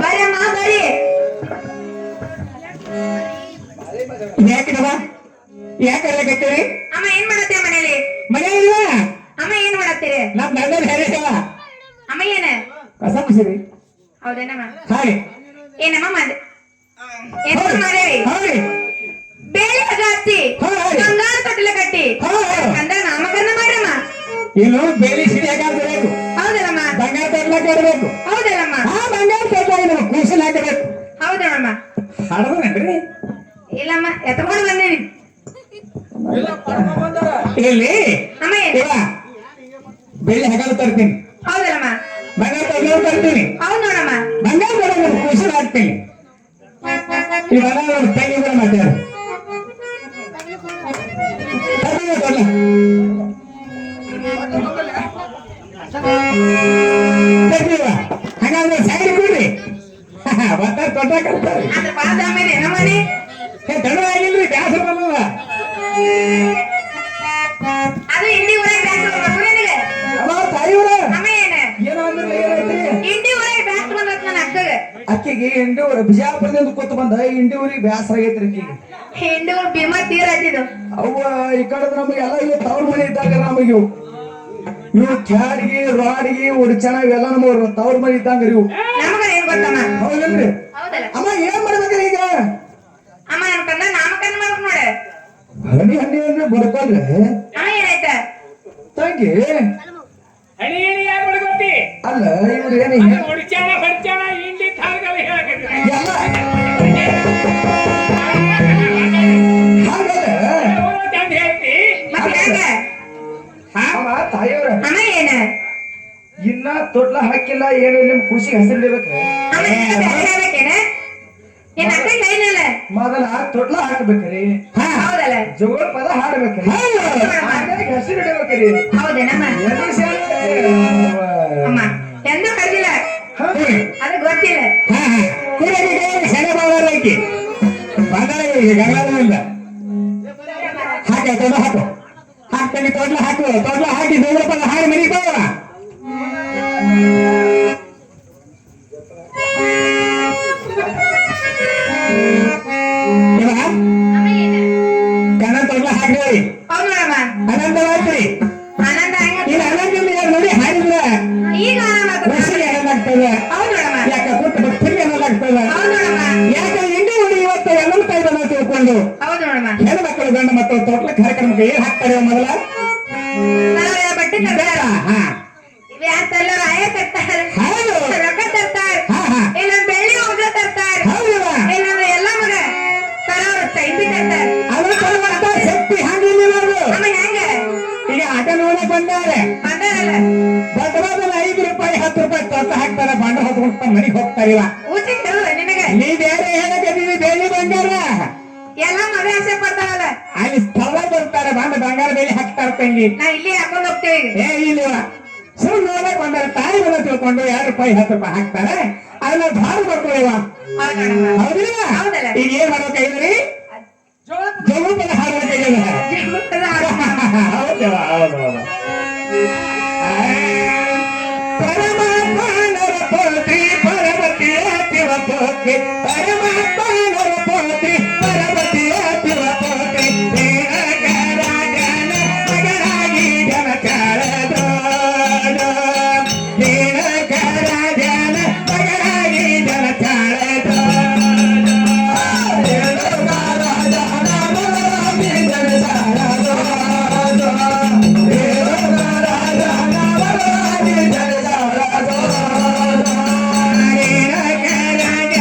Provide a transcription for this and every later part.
ಬರ್ರಿ ಅಮ್ಮ ಬರ್ರಿ. ಯಾಕಿಡವ ಯಾಕರ್ಲಕತ್ತೀರಿ? ಅಮ್ಮ ಏನ್ ಮಾಡತ್ತೀರ ಮನೇಲಿ? ಮನೆ ಇಲ್ಲ. ಅಮ್ಮ ಏನ್ ಮಾಡತ್ತೀರಿ? ನಮ್ ಗಂಡನ ಹೆರಿಸವ ಅಮ್ಮ ಏನ ಕಸ ಮುಸಿರಿ. ಹೌದೇನಮ್ಮ? ಹಾಯ್ ಏನಮ್ಮ ಮಾಡ ಏನ್ ಮಾಡೇರಿ? ಹಾಯ್ ಬೇಳೆ ಹಚ್ಚಿ ಬಂಗಾರ ತೊಟ್ಟಿಲ ಕಟ್ಟಿ ಕಂದ ನಾಮಕರಣ ಮಾಡ್ರಮ್ಮ. ಇನ್ನು ಬೇಲಿ ಸಿಡಿಯಾಗ ಹಾಕಬೇಕು. ಹೌದಲ್ಲಮ್ಮ? ಬಂಗಾರ ತೊಟ್ಲಾಕ ಇಡಬೇಕು. ಹೌದಲ್ಲಮ್ಮ? ಹಾ ಬಂಗಾರ ತೊಟ್ಲಾಗ ನಾವು ಕೂಸಲ್ ಹಾಕಬೇಕು. ಹೌದಮ್ಮ? ಹಾಡೋದನ್ರಿ? ಇಲ್ಲಮ್ಮ ಎತ್ಕೊಂಡು ಬಂದೇನಿ. ಇಲ್ಲಿ ಅಮ್ಮ ಏನ ಬೇಲಿ ಹಾಕಲು ತರ್ತೀನಿ. ಹೌದಲ್ಲಮ್ಮ? ಬಂಗಾರ ತೊಟ್ಲಾಗ ತರ್ತೀನಿ. ಹೌದು ನೋಡಮ್ಮ. ಬಂಗಾರ ತೊಟ್ಲಾಗ ಕೂಸಲ್ ಹಾಕ್ತೀನಿ. ಈ ಬಂಗಾರ ತಂಗಿ ಕೂಡ ಮಾತಾಡ ಹಂಗಾದ್ರೆ ಸೈಡ್ ಕೊಡ್ರಿ. ತೊಟ್ಟ ಕಲ್ತಾರೆ ಅದ್ರ ಪಾದ ಆಮೇಲೆ ಏನ ಮಾಡಿ ತಡ ಆಗಿಲ್ರಿ. ಬ್ಯಾಸರ ಬಂದದ ಅದು ಇಂಡಿ ಊರಾಗ ಬ್ಯಾಸ್ತ ಬರ್ಬೇಕು ನಿನಗೆ. ಅಮ್ಮ ತಾಯಿಯವ್ರ ಅಮ್ಮ ಏನ ಏನೋ ಅಂದ್ರೆ ಏನೈತ್ರಿ? ಇಂಡಿ ಊರಾಗ ಬ್ಯಾಸ್ತ ಬಂದತ್ ನನ್ನ ಅಕ್ಕಗೆ. ಅಕ್ಕಿಗೆ ಇಂಡಿ ಊರ ಬಿಜಾಪುರದಿಂದ ಕೂತ್ ಬಂದ ಇಂಡಿ ಊರಿಗೆ ಬ್ಯಾಸರ ಆಗೈತ್ರಿ ಅಕ್ಕಿಗೆ. ಇಂಡಿ ಊರ್ ಭೀಮಾ ತೀರ ಹಚ್ಚಿದ್ದು. ಅವ್ವ ಈ ಕಡೆ ನಮಗೆಲ್ಲ ಇವು ತವ್ರ ಮನೆ ಇದ್ದಾಗ ನಮಗೆ ಇವು ಕ್ಯಾಡಿಗೆ ರಾಡಿಗೆ ಉಡ್ಚಣ ಇವೆಲ್ಲ ನಮ್ಮ ತವ್ರ ಮನೆ ಇದ್ದಂಗ್ರಿ ಇವು. ನಮಗ ಏನ್ ಗೊತ್ತಮ್ಮ? ಹೌದಲ್ರಿ? ಹೌದಲ್ಲ? ಅಮ್ಮ ಏನ್ ಮಾಡ್ಬೇಕ್ರಿ ಈಗ? ಅಮ್ಮ ನನ್ ಕಂದ ನಾಮಕರಣ ಮಾಡ್ಬೇಕು ನೋಡ. ಹಣಿ ಹಣ್ಣಿ ಅಂದ್ರೆ ಬಡ್ಕೊಂಡ್ರೆ ಅಮ್ಮ ಏನಾಯ್ತ ತಂಗಿ ಹಣಿ ಹಣಿ ಯಾರು ಬಡ್ಕೊತಿ? ಅಲ್ಲ ಇವ್ರು ಏನಿ ಹೊಡ್ಚಾಣ ಹೊಡ್ಚಾಣ ಇಂಡಿ ತಾಳ್ಗಲ ಹೇಳಕತ್ತಿ. ಎಲ್ಲ ಹಾಗಲ್ಲ ಚಂದ ಹೇಳ್ತಿ. ಮತ್ತೆ ಹೆಂಗ? ಅಮ್ಮ ತಾಯಿಯವ್ರ ಅಮ್ಮ ಏನ ಇನ್ನ ತೊಟ್ಲ ಹಾಕಿಲ್ಲ ಏನು ನಿಮ್ ಖುಷಿ ಹೆಸರಿಡ್ಬೇಕ್ರಿ. ಅಮ್ಮ ಹೇಳ್ಬೇಕೇನ? ಏನ್ ಅಕ್ಕ ಕೈನಲ್ಲ ಮೊದಲ ತೊಟ್ಲ ಹಾಕ್ಬೇಕ್ರಿ. ಹೌದಲ್ಲ? ಜೋಳ ಪದ ಹಾಡ್ಬೇಕ್ರಿ. ಆಮೇಲೆ ಹೆಸರು ಇಡಬೇಕ್ರಿ. ಹೌದೇನಮ್ಮ? ಅಮ್ಮ ಎಂದೂ ಕರ್ದಿಲ್ಲ ಅದು ಗೊತ್ತಿಲ್ಲ. ಸೆಣೆ ಬಾಳಾರೈತಿ ಬಂದಾರ ಗಂಗಾಧರಿಂದ ಹಾಕ ತೊಟ್ಲ ಹಾಕು ಹಾಕ್ತಾನೆ. ತೊಟ್ಲ ಹಾಕು. ತೊಟ್ಲ ಹಾಕಿ ಜೋಳ ಪದ ಹಾಡಿ ಮನೆಗೆ ಹೋಗೋಣ. ಕನ್ನಡ ತೊಟ್ಲ ಹಾಕ್ರಿ. ಹೌದು ನೋಡಮ್ಮ. ಅನಂತವಾಯ್ತ್ರಿ. ಆನಂದ ಇಲ್ಲಿ ಅನಂತಲ್ಲಿ ನೋಡಿ ಹಾಡಿದ್ರ ಈಗ ಖುಷಿಗೆ ಏನಾಗ್ತದೆ? ಹೌದು ನೋಡಮ್ಮ. ಯಾಕ ಕೂತು ಭಕ್ತಿಗೆ ಏನಾಗ್ತದೆ? ಹೌದು ನೋಡಮ್ಮ. ಯಾಕ ಇಂಡಿ ಹುಡಿ ಇವತ್ತು ಎಲ್ಲ ಕೈಬಂದ ತಿಳ್ಕೊಂಡು ಹೌದು ನೋಡಮ್ಮ. ಹೆಣ್ಮಕ್ಳು ಗಂಡು ಮಕ್ಕಳು ತೊಟ್ಲ ಕಾರ್ಯಕ್ರಮಕ್ಕೆ ಏನ್ ಹಾಕ್ತಾರೆ ಮೊದಲ? ಬಟ್ಟೆ ತರ್ತಾರ. ಹಾ ವ್ಯಾಸೆಲ್ಲ ರಾಯ ತರ್ತಾರ. ಹೌದು. ರೊಕ್ಕ ತರ್ತಾರ. ಹಾ ಹಾ ಇಲ್ಲೊಂದ್ ಬೆಳ್ಳಿ ಉಗ್ರ ತರ್ತಾರ. ಹೌದಲ್ಲ? ಇಲ್ಲೊಂದು ಎಲ್ಲ ಮಗ ತರೋರು ಚೈಂಬಿ ತರ್ತಾರ. ಅದ್ರ ಕೊಡುವಂತ ಶಕ್ತಿ ಹಂಗಿಲ್ಲ ಅದು. ಅಮ್ಮ ಹೆಂಗ ಈಗ ಆಟ ನೋಡಕ್ ಬಂದಾರೆ ಬಂದಾರಲ್ಲ ದೊಡ್ಡವಾದಲ್ಲ 5 ರೂಪಾಯಿ 10 ರೂಪಾಯಿ ತೊಟ್ಟ ಹಾಕ್ತಾರ. ಬಂಡ ಹೊತ್ಕೊಂತ ಮನೆಗೆ ಹೋಗ್ತಾರಿಲ್ಲ. ಊಚಿ ಕೇಳುವ ನಿನಗೆ ನೀ ಬೇರೆ ಹೇಳಕತ್ತೀವಿ ಬೇಲಿ ಬಂಗಾರ ಎಲ್ಲ ಮಗ ಆಸೆ ಪಡ್ತಾವಲ್ಲ. ಅಲ್ಲಿ ಸ್ಥಳ ಬರ್ತಾರೆ. ಬಂದ ಬಂಗಾರ ಬೇಲಿ ಹಾಕ್ತಾರ ತಂಗಿ. ನಾ ಇಲ್ಲಿ ಹಾಕೊಂಡ್ ಹೋಗ್ತೇವೆ ಈಗ. ಏ ಇಲ್ಲ ಸುಮ್ ನೋಡಕ್ ಬಂದಾರೆ. ತಾಯಿ ಬಂದ ತಿಳ್ಕೊಂಡು 2 ರೂಪಾಯಿ 10 ರೂಪಾಯಿ ಹಾಕ್ತಾರೆ. ಅದನ್ನ ಭಾಳ ಬರ್ಕೊಳ್ಳಿವ. ಹೌದು ನೋಡಮ್ಮ. ಹೌದಿಲ್ಲ? ಹೌದಲ್ಲ? ಈಗ ಏನ್ ಮಾಡ್ಬೇಕಾಗಿದ್ರಿ? ಜೋಗುಪದ ಹಾಡ್ಬೇಕಾಗ್ಯದ. ಜೀವನದ ಹಾಡು. ಹೌದವ ಹೌದೌದು. ಪರಮಾತ್ಮನರ ಪೋತ್ರಿ ಪರಮತಿಯ ಶಿವ ಪೋತ್ರಿ ಪರಮಾತ್ಮನರ ಪೋತ್ರಿ ಪರಮತಿಯ ಶಿವ ಪೋತ್ರಿ ರಾಜನ ಮಗನಾಗಿ ಜನ ಚಾಳದೋಳು. ರಾಜನ ಮಗನಾಗಿ ಜನ ಚಾಳದೋಳು.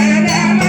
ಜನ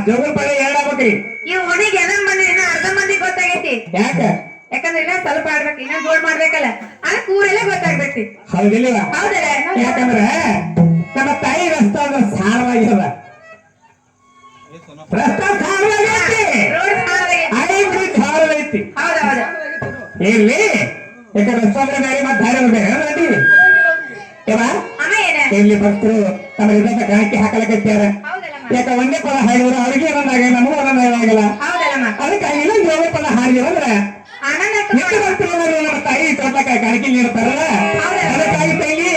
ಜೋಗಲ್ ಪದ ಹೇಳಬೇಕ್ರಿ. ಈ ಓಣಿಗೆ ಎದನ್ ಬಂದ್ರಿ ಇನ್ನ ಅರ್ಧ ಮಂದಿ ಗೊತ್ತಾಗೈತಿ. ಯಾಕ? ಯಾಕಂದ್ರೆ ಇನ್ನ ಸ್ವಲ್ಪ ಆಡ್ಬೇಕು, ಇನ್ನ ಜೋಡ್ ಮಾಡ್ಬೇಕಲ್ಲ, ಅದಕ್ಕೆ ಊರೆಲ್ಲ ಗೊತ್ತಾಗ್ಬೇಕ್ತಿ. ಹೌದಿಲ್ಲ? ಹೌದಲ್ಲ? ಯಾಕಂದ್ರೆ ನಮ್ಮ ತಾಯಿ ರಸ್ತೆ ಅಂದ್ರೆ ಸಾರವಾಗಿರದ ರಸ್ತೆ ಸಾರವಾಗೈತಿ, ರೋಡ್ ಸಾರವೈತಿ. ಹೌದೌದು. ಇಲ್ಲಿ ಯಾಕೆ ರಸ್ತೆ ಅಂದ್ರೆ ಬೇರೆ ಮತ್ತೆ ದಾರಿ ಬೇರೆ ನೋಡಿ ಅಮ್ಮ ಏನ ಇಲ್ಲಿ ಭಕ್ತರು ತಮ್ಮ ಇದಕ್ಕೆ ಕಾಣಿಕೆ ಹಾಕಲಕತ್ಯಾರ. ಯಾಕ ಒಂದೇ ಪದ ಹಾಡಿದ್ರು ಅವ್ರಿಗೆ ಒಂದೊಂದಾಗ ನಮಗೂ ಒಂದೊಂದಾಗಲ್ಲ. ಹೌದಲ್ಲಮ್ಮ? ಅದಕ್ಕಾಗಿ ಜೋಗ ಪದ ಹಾಡಿದ್ರೆ ಆನಂದ ನಮ್ಮ ತಾಯಿ ತೊಟ್ಲಕ್ಕ ಕಾಣಿಕೆ ನೀಡ್ತಾರಲ್ಲ, ಅದಕ್ಕಾಗಿ ತಾಯಿ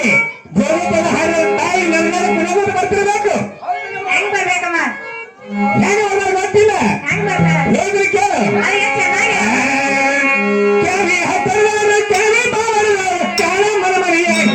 ಜೋಗ ಪದ ಹಾಡಿದ ತಾಯಿ ನನ್ನ ಕುಣಗೋದು ಬರ್ತಿರ್ಬೇಕು. ಹೆಂಗ್ ಬರ್ಬೇಕಮ್ಮ? ಹೇಗೆ ಹೋಗೋದು ಗೊತ್ತಿಲ್ಲ, ಹೆಂಗ್ ಬರ್ತಾರ? ಹೇಗ್ರಿ ಕೇಳು. ಅಯ್ಯ ಚೆನ್ನಾಗಿ ಕೇಳಿ ಹತ್ತರವರು ಕೇಳಿ ಬಾರವರು ಕಾಳ ಮರಮರಿಯಾಗ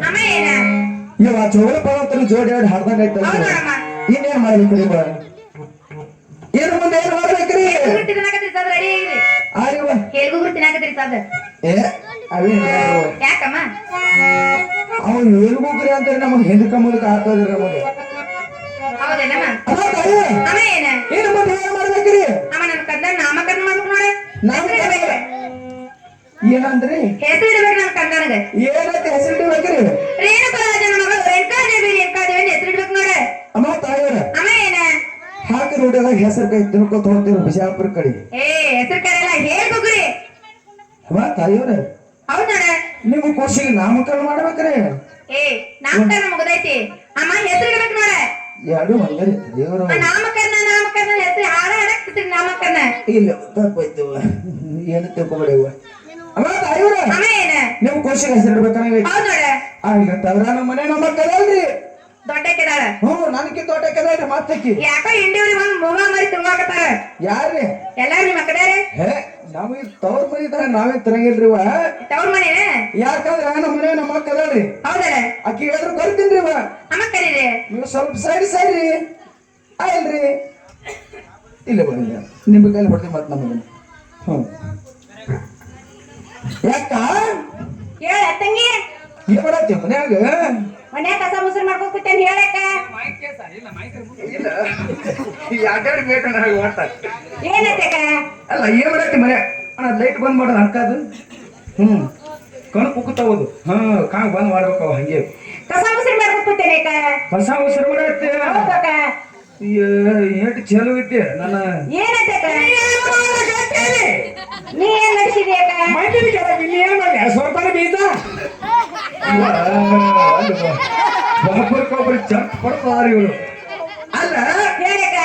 ಅಮ್ಮ ಏನ ಇವ ಚೋಳ ಪರ್ವತನ ಜೋಡಿ ಆಡಿ ಹಾಡ್ದಂಗ ಹೌದ್ ನೋಡಮ್ಮ. ಇನ್ನೇನ್ ಮಾಡ್ಬೇಕ್ರಿ ಇವ ಏನ್ ಮುಂದೆ ಏನ್ ಮಾಡ್ಬೇಕ್ರಿ ಗುರು ತಿನ್ನಕತ್ರಿ ಸದ್ ರೆಡಿ ಆಗಿರಿ ಆರಿವ ಕೇಳ್ಗುರು ತಿನ್ನಕತ್ರಿ ಸದ್ ಏ ಅವೇ ಯಾಕಮ್ಮ ಅವ ಹೇಳ್ಬೇಕ್ರಿ ಅಂತ ನಮಗ್ ಹಿಂದಕ ಮುಂದಕ ಆಗ್ತದ್ರಿ ನಮಗೆ ಹೌದೇನಮ್ಮ ಅಲ್ಲ ತಾಯಿ ಅಮ್ಮ ಏನ ಏನ್ ಮುಂದೆ ಏನ್ ಮಾಡ್ಬೇಕ್ರಿ ಅಮ್ಮ ನನ್ ಕಂದ ನಾಮಕರಣ ಮಾಡ್ಬೇಕು ನೋಡ ಏನಂದ್ರಿ ಹೆಸರು ಇಡ್ಬೇಕು ನನ್ ಕಂದನಗ ಏನಂತ ಹೆಸರು ಇಡ್ಬೇಕ್ರಿ ರೇಣುಕರಾಜನ ಮಗಳು ರೇಣುಕಾದೇವಿ ರೇಣುಕಾದೇವಿ ಹೆಸರು ಇಡ್ಬೇಕು ನೋಡ ಅಮ್ಮ ತಾಯಿಯವ್ರ ಅಮ್ಮ ಏನ ಹಾಕಿ ರೋಡ್ಯಾಗ ಹೆಸರು ಕೈ ತಿನ್ಕೋತ ಹೋಗ್ತೀವಿ ಬಿಜಾಪುರ ಕಡೆ ಏ ಹೆಸರು ಕರೆಯಲ್ಲ ಹೇಳ್ಬೇಕ್ರಿ ಅಮ್ಮ ತಾಯಿಯವ್ರ ಹೌದ್ ನೋಡ ನಿಮ್ಮ ಖುಷಿಗೆ ನಾಮಕರಣ ಮಾಡ್ಬೇಕ್ರಿ ಏ ನಾಮಕರಣ ಮುಗ್ದೈತಿ ಅಮ್ಮ ಹೆಸರು ಇಡ್ಬೇಕು ನೋಡ ಎರಡು ಒಂದೇ ದೇವರು ನಾಮಕರಣ ನಾಮಕರಣ ಹೆಸರು ಹಾಡಕ್ ನಾಮಕರಣ ಇಲ್ಲ ತಪ್ಪಾಯ್ತು ಏನು ತಿಳ್ಕೊಬೇಡವ ಅಮ್ಮ ತಾಯಿಯವ್ರ ಅಮ್ಮ ಏನ ನಿಮ್ ಖುಷಿಗೆ ಹೆಸರು ಇಡ್ಬೇಕಂಗ ಹೌದ್ ನೋಡ ಈಗ ತವ್ರ ನಮ್ಮ ಮನೆ ನಮ್ಮ ಕದಲ್ರಿ ದೊಡ್ಡಕ್ಕಿದಾಳ ನನಗೆ ತೋಟ ಕದಲ್ರಿ ಮತ್ತಕ್ಕಿ ಯಾಕೋ ಹಿಂಡಿವ್ರಿ ಒಂದ್ ಮೂವ ಮರಿ ತುಂಬಾಕತ್ತಾರ ಯಾರ್ರಿ ಎಲ್ಲಾರು ನಿಮ್ಮ ಕಡೆಯವ್ರೆ ಹೇ ನಮಗೆ ತವ್ರ ಮನೆ ಇದ್ದಾಗ ನಾವೇ ತರಂಗಿಲ್ರಿ ಇವ ತವ್ರ ಮನೇನ ಯಾಕಂದ್ರ ನಮ್ಮ ಮನೆ ನಮ್ಮ ಕದಲ್ರಿ ಹೌದಲ್ಲ ಅಕ್ಕಿ ಹೇಳಿದ್ರು ಬರ್ತೀನ್ರಿ ಇವ ಅಮ್ಮ ಕರೀರಿ ನೀವು ಸ್ವಲ್ಪ ಸರಿ ಆಯ್ಲ್ರಿ ಇಲ್ಲ ಬಂದ ನಿಮ್ ಕೈಲಿ ಬರ್ತೀನಿ ಮತ್ ನಮಗೆ ಯಾಕ ಹೇಳ ತಂಗಿ ಏನ್ ಮಾಡತ್ತಿ ಮನ್ಯಾಗ ಮನ್ಯಾಗ ಕಸ ಮುಸ್ರು ಮಾಡ್ಕೊಂಡ್ ಕೂತೇನ್ ಹೇಳಕ್ಕ ಇಲ್ಲ ಯಾರ್ಯಾರು ಬೇಕು ನನಗೆ ಒಟ್ಟ ಏನತ್ತಕ್ಕ ಅಲ್ಲ ಏನ್ ಮಾಡತ್ತಿ ಮನೆ ಅಣ್ಣ ಲೈಟ್ ಬಂದ್ ಮಾಡೋದು ಅನ್ಕಾದು ಕಣ್ ಕುಕ್ಕುತ್ತವದು ಕಾಂಗ್ ಬಂದ್ ಮಾಡ್ಬೇಕವ ಹಂಗೆ ಕಸ ಮುಸ್ರು ಮಾಡ್ಕೊಂಡ್ ಕೂತೇನೆ ಅಕ್ಕ ಹೊಸ ಉಸಿರು ಮಾಡತ್ತೆ ಹೌದಕ್ಕ ಏಟ್ ಚಲೋ ಐತಿ ನನ್ನ ಏನತ್ತಕ್ಕ ನೀ ಏನ್ ನಡೆಸಿದಿ ಅಕ್ಕ ಮಂದಿನ ಕೆಳಗೆ ಇಲ್ಲಿ ಏನ್ ಮಾಡಿ ಸ್ವರ್ಪನ ಬೀಜ ಒಬ್ಬರಿಗೊಬ್ಬರು ಚಟ್ ಪಡ್ತಾರ ಇವರು ಅಲ್ಲ ಹೇಳಕ್ಕ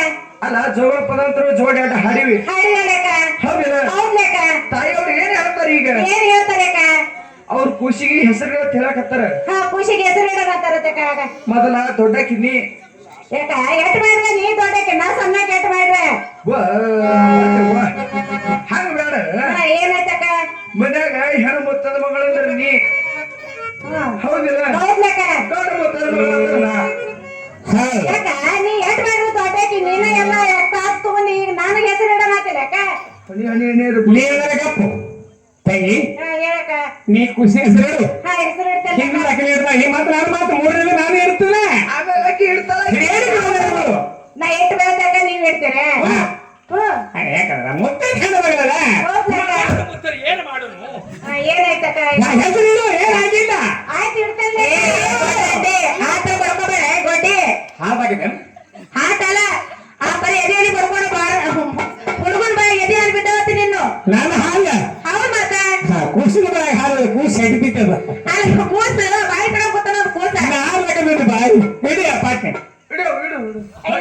ಅಲ್ಲ ಜೋಳ ಪದಾರ್ಥರು ಜೋಡಿ ಆಟ ಹಾಡಿವಿ ಹಾಡಿ ಹೇಳಕ್ಕ ಹೌದಿಲ್ಲ ಹೌದ್ಲಕ್ಕ ತಾಯಿಯವ್ರು ಏನ್ ಹೇಳ್ತಾರೆ ಈಗ ಏನ್ ಹೇಳ್ತಾರೆ ಅಕ್ಕ ಅವ್ರ ಖುಷಿಗೆ ಹೆಸರುಗಳು ಹೇಳಕತ್ತಾರ ಹಾ ಖುಷಿಗೆ ಹೆಸರು ಇಡಕತ್ತಾರತ್ತಕ್ಕ ಮೊದಲ ದೊಡ್ಡ ಕಿನ್ನಿ ಯಾಕ ಎಟ್ ಮಾಡ್ರೆ ನೀ ದೊಡ್ಡಕ್ಕೆ ನಾ ಸಣ್ಣ ಕೆಟ್ಟ ಮಾಡ್ರೆ ಹಂಗ ಬೇಡ ಏನಾಯ್ತಕ್ಕ ಮನ್ಯಾಗ ಹೆಣ್ಣು ಮೊತ್ತದ ಮಗಳಂದ್ರ ನೀ ಹೌದಿಲ್ಲ ಹೌದ್ಲಕ್ಕ ದೊಡ್ಡ ಮೊತ್ತದ ಮಗಳಂದ್ರ ನಾ. ಯಾಕ ನೀ ಎಟ್ ಮಾಡ್ರು ದೊಡ್ಡಕ್ಕೆ ನೀನ ಎಲ್ಲ ತಾಸ್ ತಗೊಂಡು ಈಗ ನನಗೆ ಹೆಸರು ಇಡ ಮಾತಿಲ್ಲಕ್ಕ ಹನಿ ಹನಿ ನೀರು ಗಪ್ಪು ತಂಗಿ ಹೇಳಕ್ಕ ನೀ ಖುಷಿ ಹೆಸರು ಹಾ ಹೆಸರು ಇಡ್ತಲ್ಲ ಹಿಂದಿನ ಅಕ್ಕಿ ಇಡ್ದ ಈ ಮಾತು ನಾನು ಮಾತು ಮೂರರಲ್ಲಿ ನಾನು ಇರ್ತೇನೆ ಆಮೇಲೆ ಅಕ್ಕಿ ಇಡ್ತಾಳ ನಾ ಎಟ್ ಬೆಳೆದಾಗ ನೀವ್ ಇಡ್ತೀರ ಯಾಕಂದ್ರ ಮುತ್ತೆ ಚೆಂದವಾಗಲ್ಲ ಹೌದ್ಲಕ್ಕ ಏನ್ ಮಾಡೋನು ಏನಾಯ್ತಕ್ಕ ಹೆಸರು ಇಡು ಏನಾಗಿಲ್ಲ ಆಯ್ತು ಇಡ್ತಲ್ಲ ಆಟ ಬರ್ಕೋಬೇಡ ಗೊಡ್ಡಿ ಹಾಗಾಗಿದೆ ಆಟ ಅಲ್ಲ ಆ ಬರೀ ಎದೆಯಲ್ಲಿ ಬರ್ಕೊಂಡು ಹುಡುಗನ್ ಬಾ ಎದೆ ಅಲ್ಲಿ ಬಿದ್ದವತ್ತಿ ನಿನ್ನು ನಾನು ಹಾಲ ಹೌದ್ ಮಾತ ಕೂಸಿನ ಬಾಯಿ ಹಾಲು ಕೂಸು ಎಡ್ಬಿಟ್ಟದ ಅಲ್ಲಿ ಕೂಸ ಬಾಯಿ ಕಡೆ ಕೂತಾನ ಕೂಸ ನಾನು ಬೇಕಂದ್ರೆ ಬಾಯಿ ಇಡಿ ಅಪಾಟ್ನೆ ಇಡು ಇಡು ಇಡು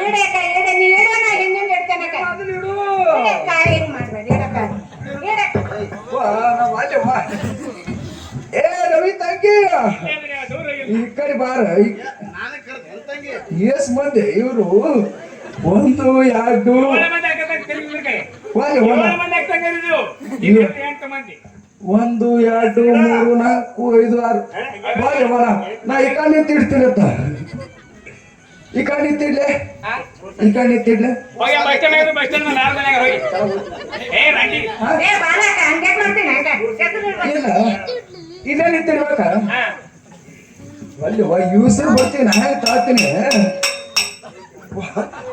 ಇಡಕ್ಕ ಇಡ ನೀ ಇಡೋಣ ಹಿಂದಿಂದ ಇಡ್ತೇನಕ್ಕ ಅದನ್ನ ಇಡು ಇಡಕ್ಕ ಹಿಂಗ್ ಮಾಡ್ಬೇಡಿ ಇಡಕ್ಕ ಇಡಕ್ಕ ಏ ರವಿ ತಂಗಿ ಈ ಕಡೆ ಬಾರ ಎಸ್ ಮಂದಿ ಇವರು ಒಂದು ಎರಡು ಒಂದು ಎರಡು ಮೂರು ನಾಲ್ಕು ಐದು ಆರು ಬಾರಿ ಬರ ನಾ ಈ ಕಡೆ ನಿಂತಿಡ್ತೀನಿ ಅಂತ ಈ ಕಡೆ ನಿಂತಿಡ್ಲೆ ಈ ಕಡೆ ನಿಂತಿಡ್ಲೆ ಏ ಬಾಲಕ ಹಂಗೆ ಮಾಡ್ತೀನಿ ಹಂಗ ಹೆಸರು ಇಡ್ಬೇಕು. ಇಲ್ಲ ಇಲ್ಲೇ ನಿಂತಿರ್ಬೇಕ ಅಲ್ಲಿ ಯೂಸರ್ ಬರ್ತೀನಿ ನಾನು ತಾಳ್ತೀನಿ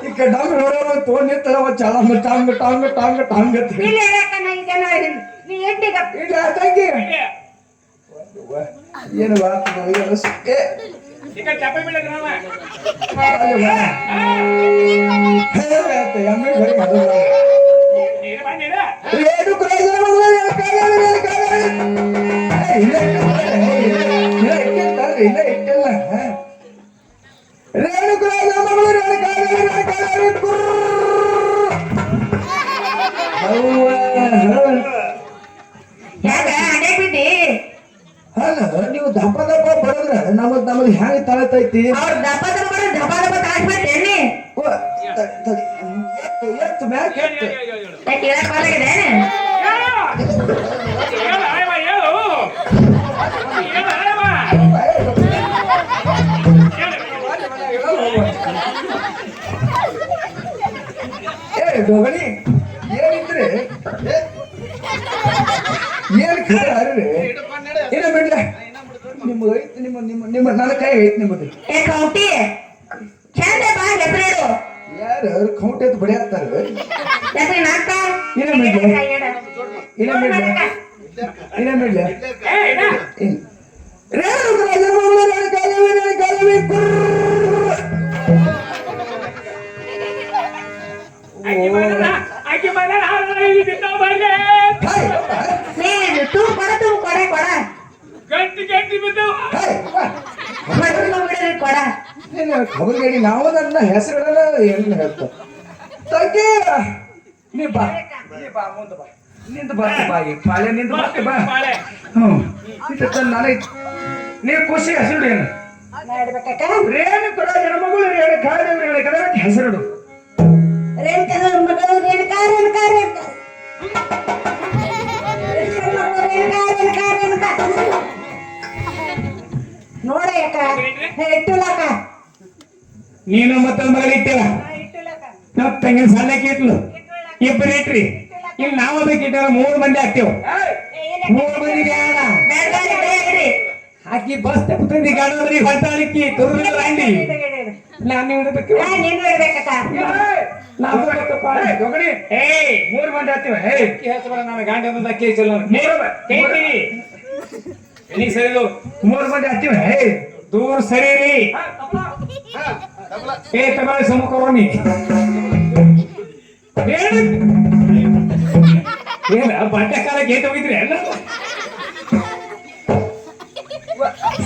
ಈ ಕಡೆ ಡಂಗ್ ನೋಡೋ ತೋಡ್ ನಿಂತಲ್ಲ ಚಾಳ ಟಾಂಗ್ ಟಾಂಗ್ ಟಾಂಗ್ ಟಾಂಗ್ ಅಂತ ಇಲ್ಲ ಇಡಕ್ಕ ನಾ ಈಗ ನೀ ಎಡ್ಡಿಗ ಇಲ್ಲ ತಂಗಿ ಏನು ಬಾತು ಏನು ಸುತ್ತೆ ಚಪ್ಪಲಿ ಬಿಡೋದು ನಾವ ಎಮ್ಮೆ ಬರೀ ಅದು ನೀನು ಬಂದಿರ ಏನು ಕ್ರೈಸ್ ಇಲ್ಲ ಇಟ್ಟಿಲ್ಲ ರೇಣುಕುಲ ಮಗಳು ಯಾಕ ಅಡೇ ಬಿದ್ದಿ ಅಲ್ಲ ನೀವು ದಪ್ಪ ದಪ್ಪ ಬಡದ್ರ ನಮಗ್ ಹ್ಯಾಂಗ ತಳತೈತಿ ಅವ್ರ ದಪ್ಪ ದಪ್ಪ ದಪ್ಪ ದಪ್ಪ ತಾಳ್ಬಿಟ್ಟೇನಿ ಎತ್ತು ಮ್ಯಾಕ್ ಎತ್ತು ಯಾಕೆ ಹೇಳಕ್ ಬಾಲಾಗಿದೆ ಹೇಳು ಡೋಗಣಿ ಏನಿದ್ರಿ ಏನ್ ಖರೆ ಅರ್ರಿ ಏನ ಬಿಡ್ಲ ನಿಮ್ಮದು ಐತಿ ನಿಮ್ಮ ನನ್ನ ಕೈ ಐತಿ ನಿಮ್ಮದು ಏ ಕೌಟಿ ಚಂದ ಬಾ ಹೆಸರಿಡು ಯಾರು ಕೌಂಟ್ ಎದ್ದು ಬಡಿ ಹಾಕ್ತಾರೆ ಹೆಸರು ನಾಕ ಏನ ಬಿಡ್ಲ ಏನ ಬಿಡ್ಲ ಏನ ಬಿಡ್ಲ ಏ ಇಡ ಆಕಿ ಮನೆ ಹಾಳಾಗಿ ಬಿದ್ದಾವ ಬರ್ಲೆ ನೀನು ತೂ ಕೊಡ ಗಂಟಿ ಬಿದ್ದಾವ ಕೊಡ ಖಬರ್ಗೇಡಿ ನಾವು ನನ್ನ ಹೆಸರುಗಳೆಲ್ಲ ಎಲ್ಲ ಹೇಳ್ತಾವ ತಂಗಿ ನೀ ಬಾ ಮುಂದೆ ಬಾ ನಿಂದು ಬರ್ತಿ ಬಾ ಈಗ ಪಾಳೆ ನಿಂದು ಬರ್ತಿ ಬಾ ಬಾಳೆ ನಾಳೆ ನೀ ಖುಷಿ ಹೆಸರು ಏನು ಮಾಡ್ಬೇಕಕ್ಕ ರೇಣು ಕೊಡ ಹೆಣ್ಮಗಳು ರೇಣು ಕಾಲ ಕದ ಹೆಸರು ರೇಣುಕಾ ಮಗಳು ರೇಣುಕಾ ನೋಡ ಅಕ್ಕ ಇಟ್ಟುಲಕ್ಕ ನೀನು ಮತ್ತೊಂದು ಮಗಳು ಇಟ್ಟಿಲ್ಲ ನಾವು ತಂಗಿನ ಸಣ್ಣಕ್ಕೆ ಇಟ್ಲು ಇಬ್ಬರು ಇಟ್ರಿ ಇಲ್ಲಿ ನಾವು ಅದಕ್ಕೆ ಇಟ್ಟಾರ 3 ಮಂದಿ ಆಗ್ತೇವ 3 ಮಂದಿ ಬೇಡ ಹಾಕಿ ಬಸ್ ತಪ್ಪಿ ಗಾಡಿ ಹೊಂಟಾಳಿಕ್ಕಿ ತುರುಳಿ ರಾಂಡಿ ನಾನು ಇಡಬೇಕು ನೀನು ಇಡ್ಬೇಕಕ್ಕ ನಾವು ಗಗಣಿ ಏ 3 ಮಂದಿ ಆಗ್ತೇವೆ ಏ ಹೇಳ್ತಾರ ನಾವು ಗಾಂಡಿ ಬಂದ ಕೇಳಿಲ್ಲ ಎಲ್ಲಿ ಸರಿದು 3 ಮಂದಿ ಆಗ್ತೇವೆ ಏ ದೂರ ಸರಿ ರೀ ಏ ತಗೊಳ್ಳಿ ಸಮಕೋನಿ ಏನ ಬಟ್ಟೆ ಕಾಲ ಗೇಟ್ ಹೋಗಿದ್ರಿ ಅಲ್ಲ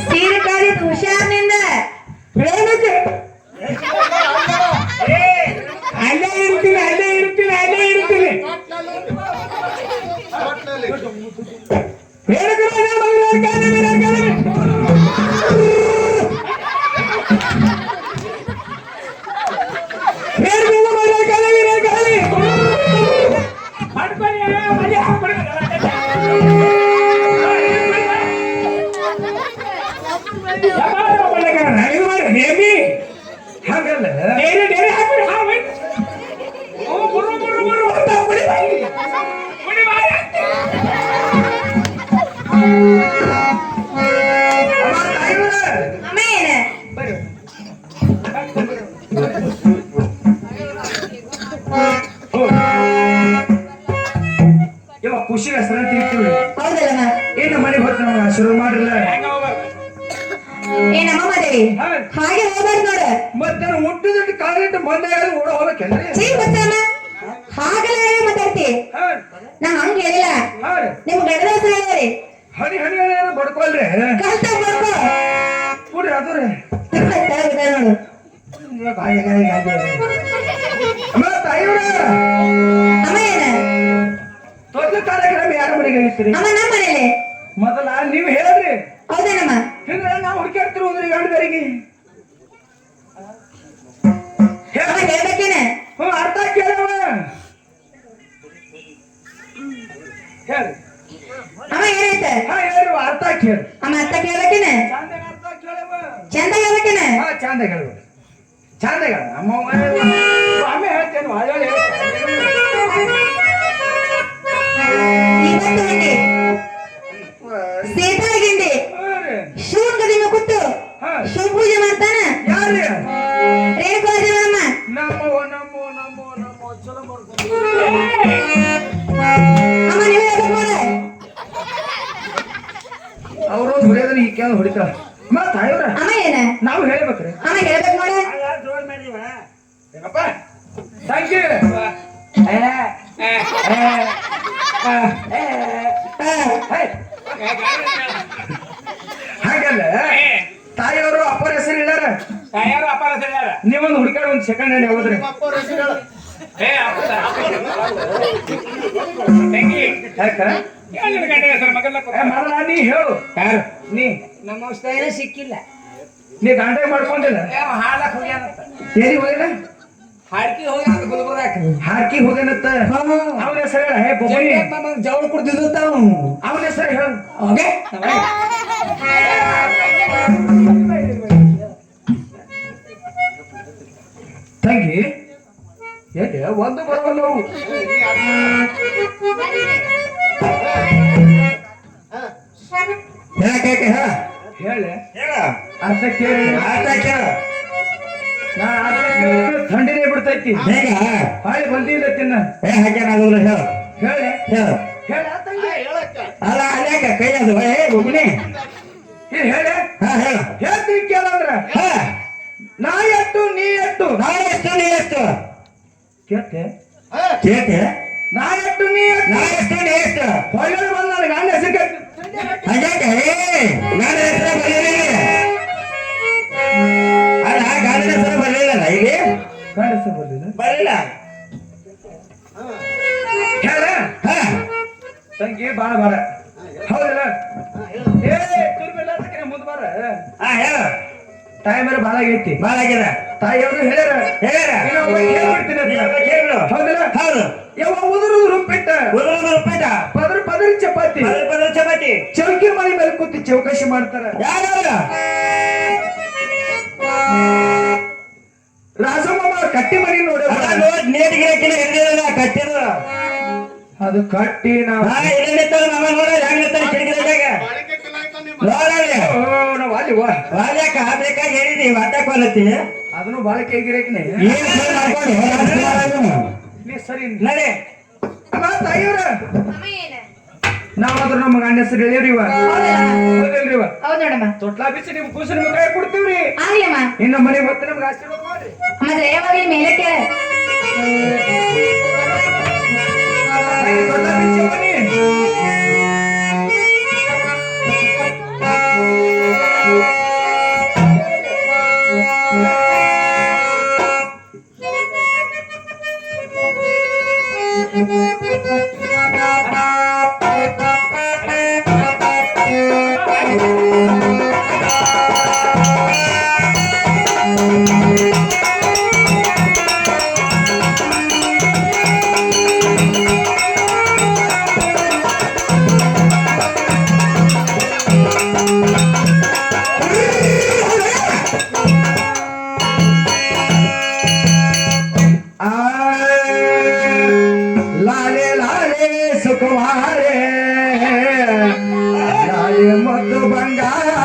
ಸೀರೆ ಕಾಲಿ ಹುಷಾರ್ನಿಂದ ರೇಣುಕೆ ಅಲ್ಲೇ ಇರ್ತೀನಿ ಹಾಗಲ್ಲ ಅಮ್ಮ ಏನ ಇವ ಖುಷಿ ಹೆಸರು ತಿಳ್ತೀವಿ ಹೌದಲ್ಲಮ್ಮ ಏನು ಮನೆಗೆ ಹೋಗ್ತ ನಾವು ಶುರು ಮಾಡಿಲ್ಲ ಏ ನಮ್ಮ ಮಾದೇವಿ ಹಾಗೆ ಹೋಗ್ಬಾರ್ದು ನೋಡ ಮತ್ತೆ ನಾನು ಹುಟ್ಟಿದ ಕಾಲಿಟ್ಟು ಬಂದಾಗ ಓಡ ಹೋಗ್ಬೇಕಲ್ರಿ ಚೀ ಬತ್ತಮ್ಮ ಹಾಗಲ್ಲ ಮಾತಾಡ್ತಿ ನಾ ಹಂಗ ಹೇಳಿಲ್ಲ ನಿಮ್ ಗಂಡದ ಹೆಸರು ಹೇಳಿದ್ರಿ ಹನಿ ಏನೋ ಬಡ್ಕೊಳ್ರಿ ಕಷ್ಟ ಮಾಡ್ಕೋ ಕೂಡ್ರಿ ಅದು ರೀ ನೋಡು ತಾಯಿವ್ರ ಅಮ್ಮ ಏನ ದೊಡ್ಡ ಕಾರ್ಯಕ್ರಮ ಯಾರ ಮನೆಗೆ ಆಗಿರ್ತೀರಿ ಅಮ್ಮ ನಮ್ಮ ಮನೇಲಿ ಮೊದಲ ನೀವು ಹೇಳ್ರಿ ಹೌದೇನಮ್ಮ ಹಿಂದ್ರೆ ನಾವು ಹುಡುಕಾಡ್ತಿರೋದ್ರಿ ಗಂಡದರಿಗೆ ಅಮ್ಮ ಹೇಳ್ಬೇಕೇನ ಅರ್ಥ ಕೇಳವ ಹೇಳಿ ಅಮ್ಮ ಏನಾಯ್ತ ಹೇಳಿ ಅರ್ಥ ಕೇಳಿ ಅಮ್ಮ ಅರ್ಥ ಕೇಳ್ಬೇಕೇನ ಅರ್ಥ ಕೇಳವ ಚಂದ ಹೇಳ್ಬೇಕೇನ ಚಂದ ಹೇಳುವ ಚಂದ ಹೇಳ ಅಮ್ಮ ಆಮೇಲೆ ಹೇಳ್ತೇನೆ ಒಳ್ಳೆ ಇವತ್ತು ಹಿಂಡಿ ಸೇತಾಳ ಗಿಂಡಿ ಶಿವನ್ ಗದಿನ ಕೂತು ಶಿವ ಪೂಜೆ ಮಾಡ್ತಾನ ಯಾರು ರೇಣುಕಾ ದೇವಮ್ಮ ನಮ್ಮೋ ಚಲೋ ಮಾಡ್ಕೊಂಡು ಅಮ್ಮ ನೀವು ಹೇಳ್ಬೇಕು ನೋಡ ಅವರು ಹೊಡೆಯೋದನ್ನ ಈ ಕೇಳ ಹೊಡಿತಾರ ಮತ್ತ ತಾಯಿವ್ರ ಅಮ್ಮ ಏನ ನಾವು ಹೇಳ್ಬೇಕ್ರಿ ಅಮ್ಮ ಹೇಳ್ಬೇಕು ನೋಡ ಏನಪ್ಪ ಥ್ಯಾಂಕ್ ಯು ಹಾಗಲ್ಲ ತಾಯಿಯವರು ಅಪ್ಪರ ಹೆಸರು ಹೇಳಾರ ಯಾರು ಅಪಾರ ಹೇಳ್ಯಾರ ನೀವೊಂದು ಹುಡುಕಾಡ ಒಂದು ಸೆಕೆಂಡ್ ಹ್ಯಾಂಡ್ ಯಾವ್ದ್ರಿ ಏ ತಂಗಿ ಯಾಕ ಏನು ಗಂಟೆ ಹೆಸರು ಮಗಲ್ಲ ಮೊದಲ ನೀ ಹೇಳು ಯಾರು ನೀ ನಮ್ಮ ಸ್ಥಳ ಸಿಕ್ಕಿಲ್ಲ ನೀ ಗಂಟೆ ಮಾಡ್ಕೊಂಡಿಲ್ಲ ಹಾಲಕ್ ಹೋಗ್ಯಾನಂತ ಎಲ್ಲಿ ಹೋಗಿಲ್ಲ ಹಾಡ್ಕಿ ಹೋಗ್ಯಾನಂತ ಗುಲ್ಬರ್ಗಾಕ ಹಾರ್ಕಿ ಹೋಗೇನತ್ತ ಅವನ ಹೆಸರು ಹೇಳ ಹೇ ಬೊಬ್ಬನಿ ಜವಳ ಕುಡ್ದಿದ್ದು ಅವನ ಹೆಸರು ಹೇಳು ಓಕೆ ತಂಗಿ ಹೇಗೆ ಒಂದು ಬರವಲ್ಲವು ಹೇಳಕ್ಕೆ ಹೇಳಿ ಹೇಳ ಅರ್ಥ ಕೇಳಿ ಆಟ ಕೇಳ ನಾ ಅರ್ಥ ಕೇಳಿದ್ರೆ ಥಂಡಿನೇ ಬಿಡ್ತೈತಿ ಹೇಗ ಹಾಳಿ ಬಂದಿಲ್ಲ ತಿನ್ನ ಹಾಕ್ಯಾನಾಗಲ್ಲ ಹೇಳ ಹೇಳಿ ಹೇಳ ಹೇಳ ಅಲ್ಲ ಅಲ್ಯಾಕ ಕೈ ಅದು ಒಬ್ಬನೇ ಹೇಳಿ ಹಾ ಹೇಳ ಹೇಳ್ತೀನಿ ಕೇಳಂದ್ರ ಹಾ ನಾ ಎಟ್ಟು ನೀ ಎಟ್ಟು ನಾನು ಎಷ್ಟು ನೀ ಎಷ್ಟು ಕೇಳ್ತೆ ಕೇಳ್ತೆ ನಾ ಎಟ್ಟು ನೀ ಎಟ್ಟು ನಾ ಎಷ್ಟು ನೀ ಎಷ್ಟು ಹೊಳ್ಳಿ ಬಂದ ನನಗೆ ಗಂಡ ಹೆಸರು ಹಂಗಾಕೆ ನಾನು ಹೆಸರು ಬರಲಿಲ್ಲ ಅಲ್ಲ ಗಾಡಿನ ಹೆಸರು ಬರಲಿಲ್ಲ ಇಲ್ಲಿ ಗಂಡ ಹೆಸರು ಬರ್ಲಿಲ್ಲ ಬರಲಿಲ್ಲ ಹೇಳ ಹಾ ತಂಗಿ ಬಾಳ ಬಾರ ಹೌದಲ್ಲ ಏ ತುರ್ಬಿಲ್ಲ ಮುಂದೆ ಬಾರ ಹಾ ಹೇಳ ಟೈಮ್ ಬಾಳ ಆಗೈತಿ ಭಾಳ ಆಗ್ಯದ ತಾಯಿಯವರು ಹೇಳ್ಯಾರ ಹೇಳ್ಯಾರ ಇನ್ನೊಬ್ಬ ಹೇಳ್ಬಿಡ್ತೀನಿ ಅಂತ. ಇನ್ನೊಬ್ಬ ಕೇಳು. ಹೌದಲ್ಲ ಹೌದು ಯಾವ ಉದುರು ರುಬ್ಬಿಟ್ಟ ಉದುರು ಉಪ್ಪಿಟ ಪದರ್ ಪದರ್ ಚಪಾತಿ ಪದ ಚಪಾತಿ ಚೌಕಿ ಮನೆ ಮೇಲೆ ಕೂತಿ ಚೌಕಾಶಿ ಮಾಡ್ತಾರ ಯಾರು ರಾಜಮ್ಮ ಕಟ್ಟಿ ಮನಿ ನೋಡಿ ನೇಟಿಗೆ ಹಿಡಿದಿಲ್ಲ ಕಟ್ಟಿದ್ರು ಅದು ಕಟ್ಟಿ ನಾವು ಹಾ ಇಲ್ಲಿ ನಿಂತಾರ ನಮ್ಮ ನೋಡ ಹೆಂಗ್ ನಿಂತಾರ ಕಿಟಕಿದಾಗ ನೋಡಲ್ಲಿ ನಾವು ಅಲ್ಲಿ ವಾಲ್ಯಾಕ ಬೇಕಾಗಿ ಹೇಳಿದಿ ವಾಟಕ್ ಅದನ್ನು ಬಾಳಿಕೆ ಆಗಿರೇಕ್ನೆ ಏನ್ ಫೋನ್ ಮಾಡ್ಕೊಂಡು ನೀ ಸರಿ ನಡೆ ಅಮ್ಮ ತಾಯಿಯವ್ರ ನಾವಾದ್ರೂ ನಮ್ಮ ಗಂಡ ಹೆಸರು ಹೇಳಿವ್ರಿವ ಹೌದಲ್ರಿವ ಹೌದ್ ನೋಡಮ್ಮ ತೊಟ್ಲಾ ಬಿಸಿ ನಿಮ್ ಕೂಸು ನಿಮ್ ಕೈ ಕೊಡ್ತೀವ್ರಿ ಆಗ್ಲಮ್ಮ ಇನ್ನ ಮನೆ ಮತ್ತೆ ನಮ್ಗೆ ಆಶೀರ್ವಾದ ಮಾಡಿ ಮತ್ತೆ ಯಾವಾಗ್ಲಿ ಮೇಲೆ ಕೇಳ ತೊಟ್ಲಾ ಬಿಸಿ ಬನ್ನಿ लाले लाले सुकुमारे लाले मत बंगारे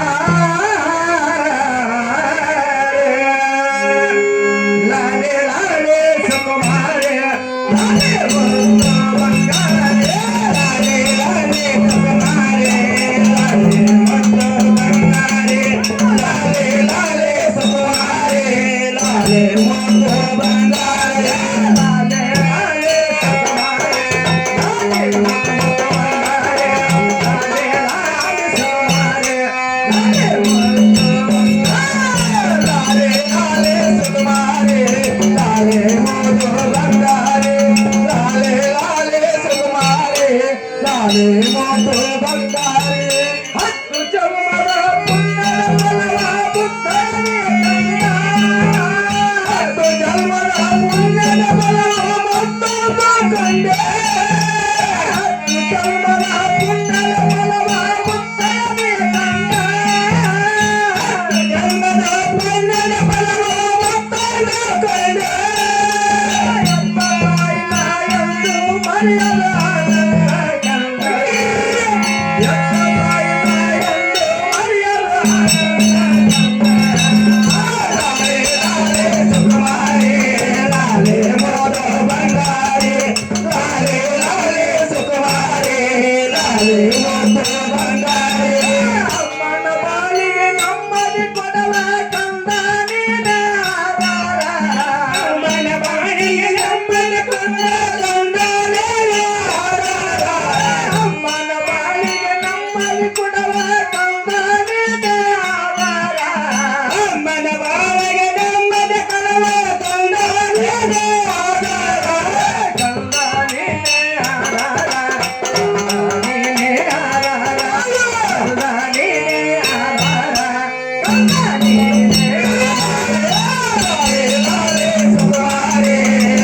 लाले लाले सुकुमारे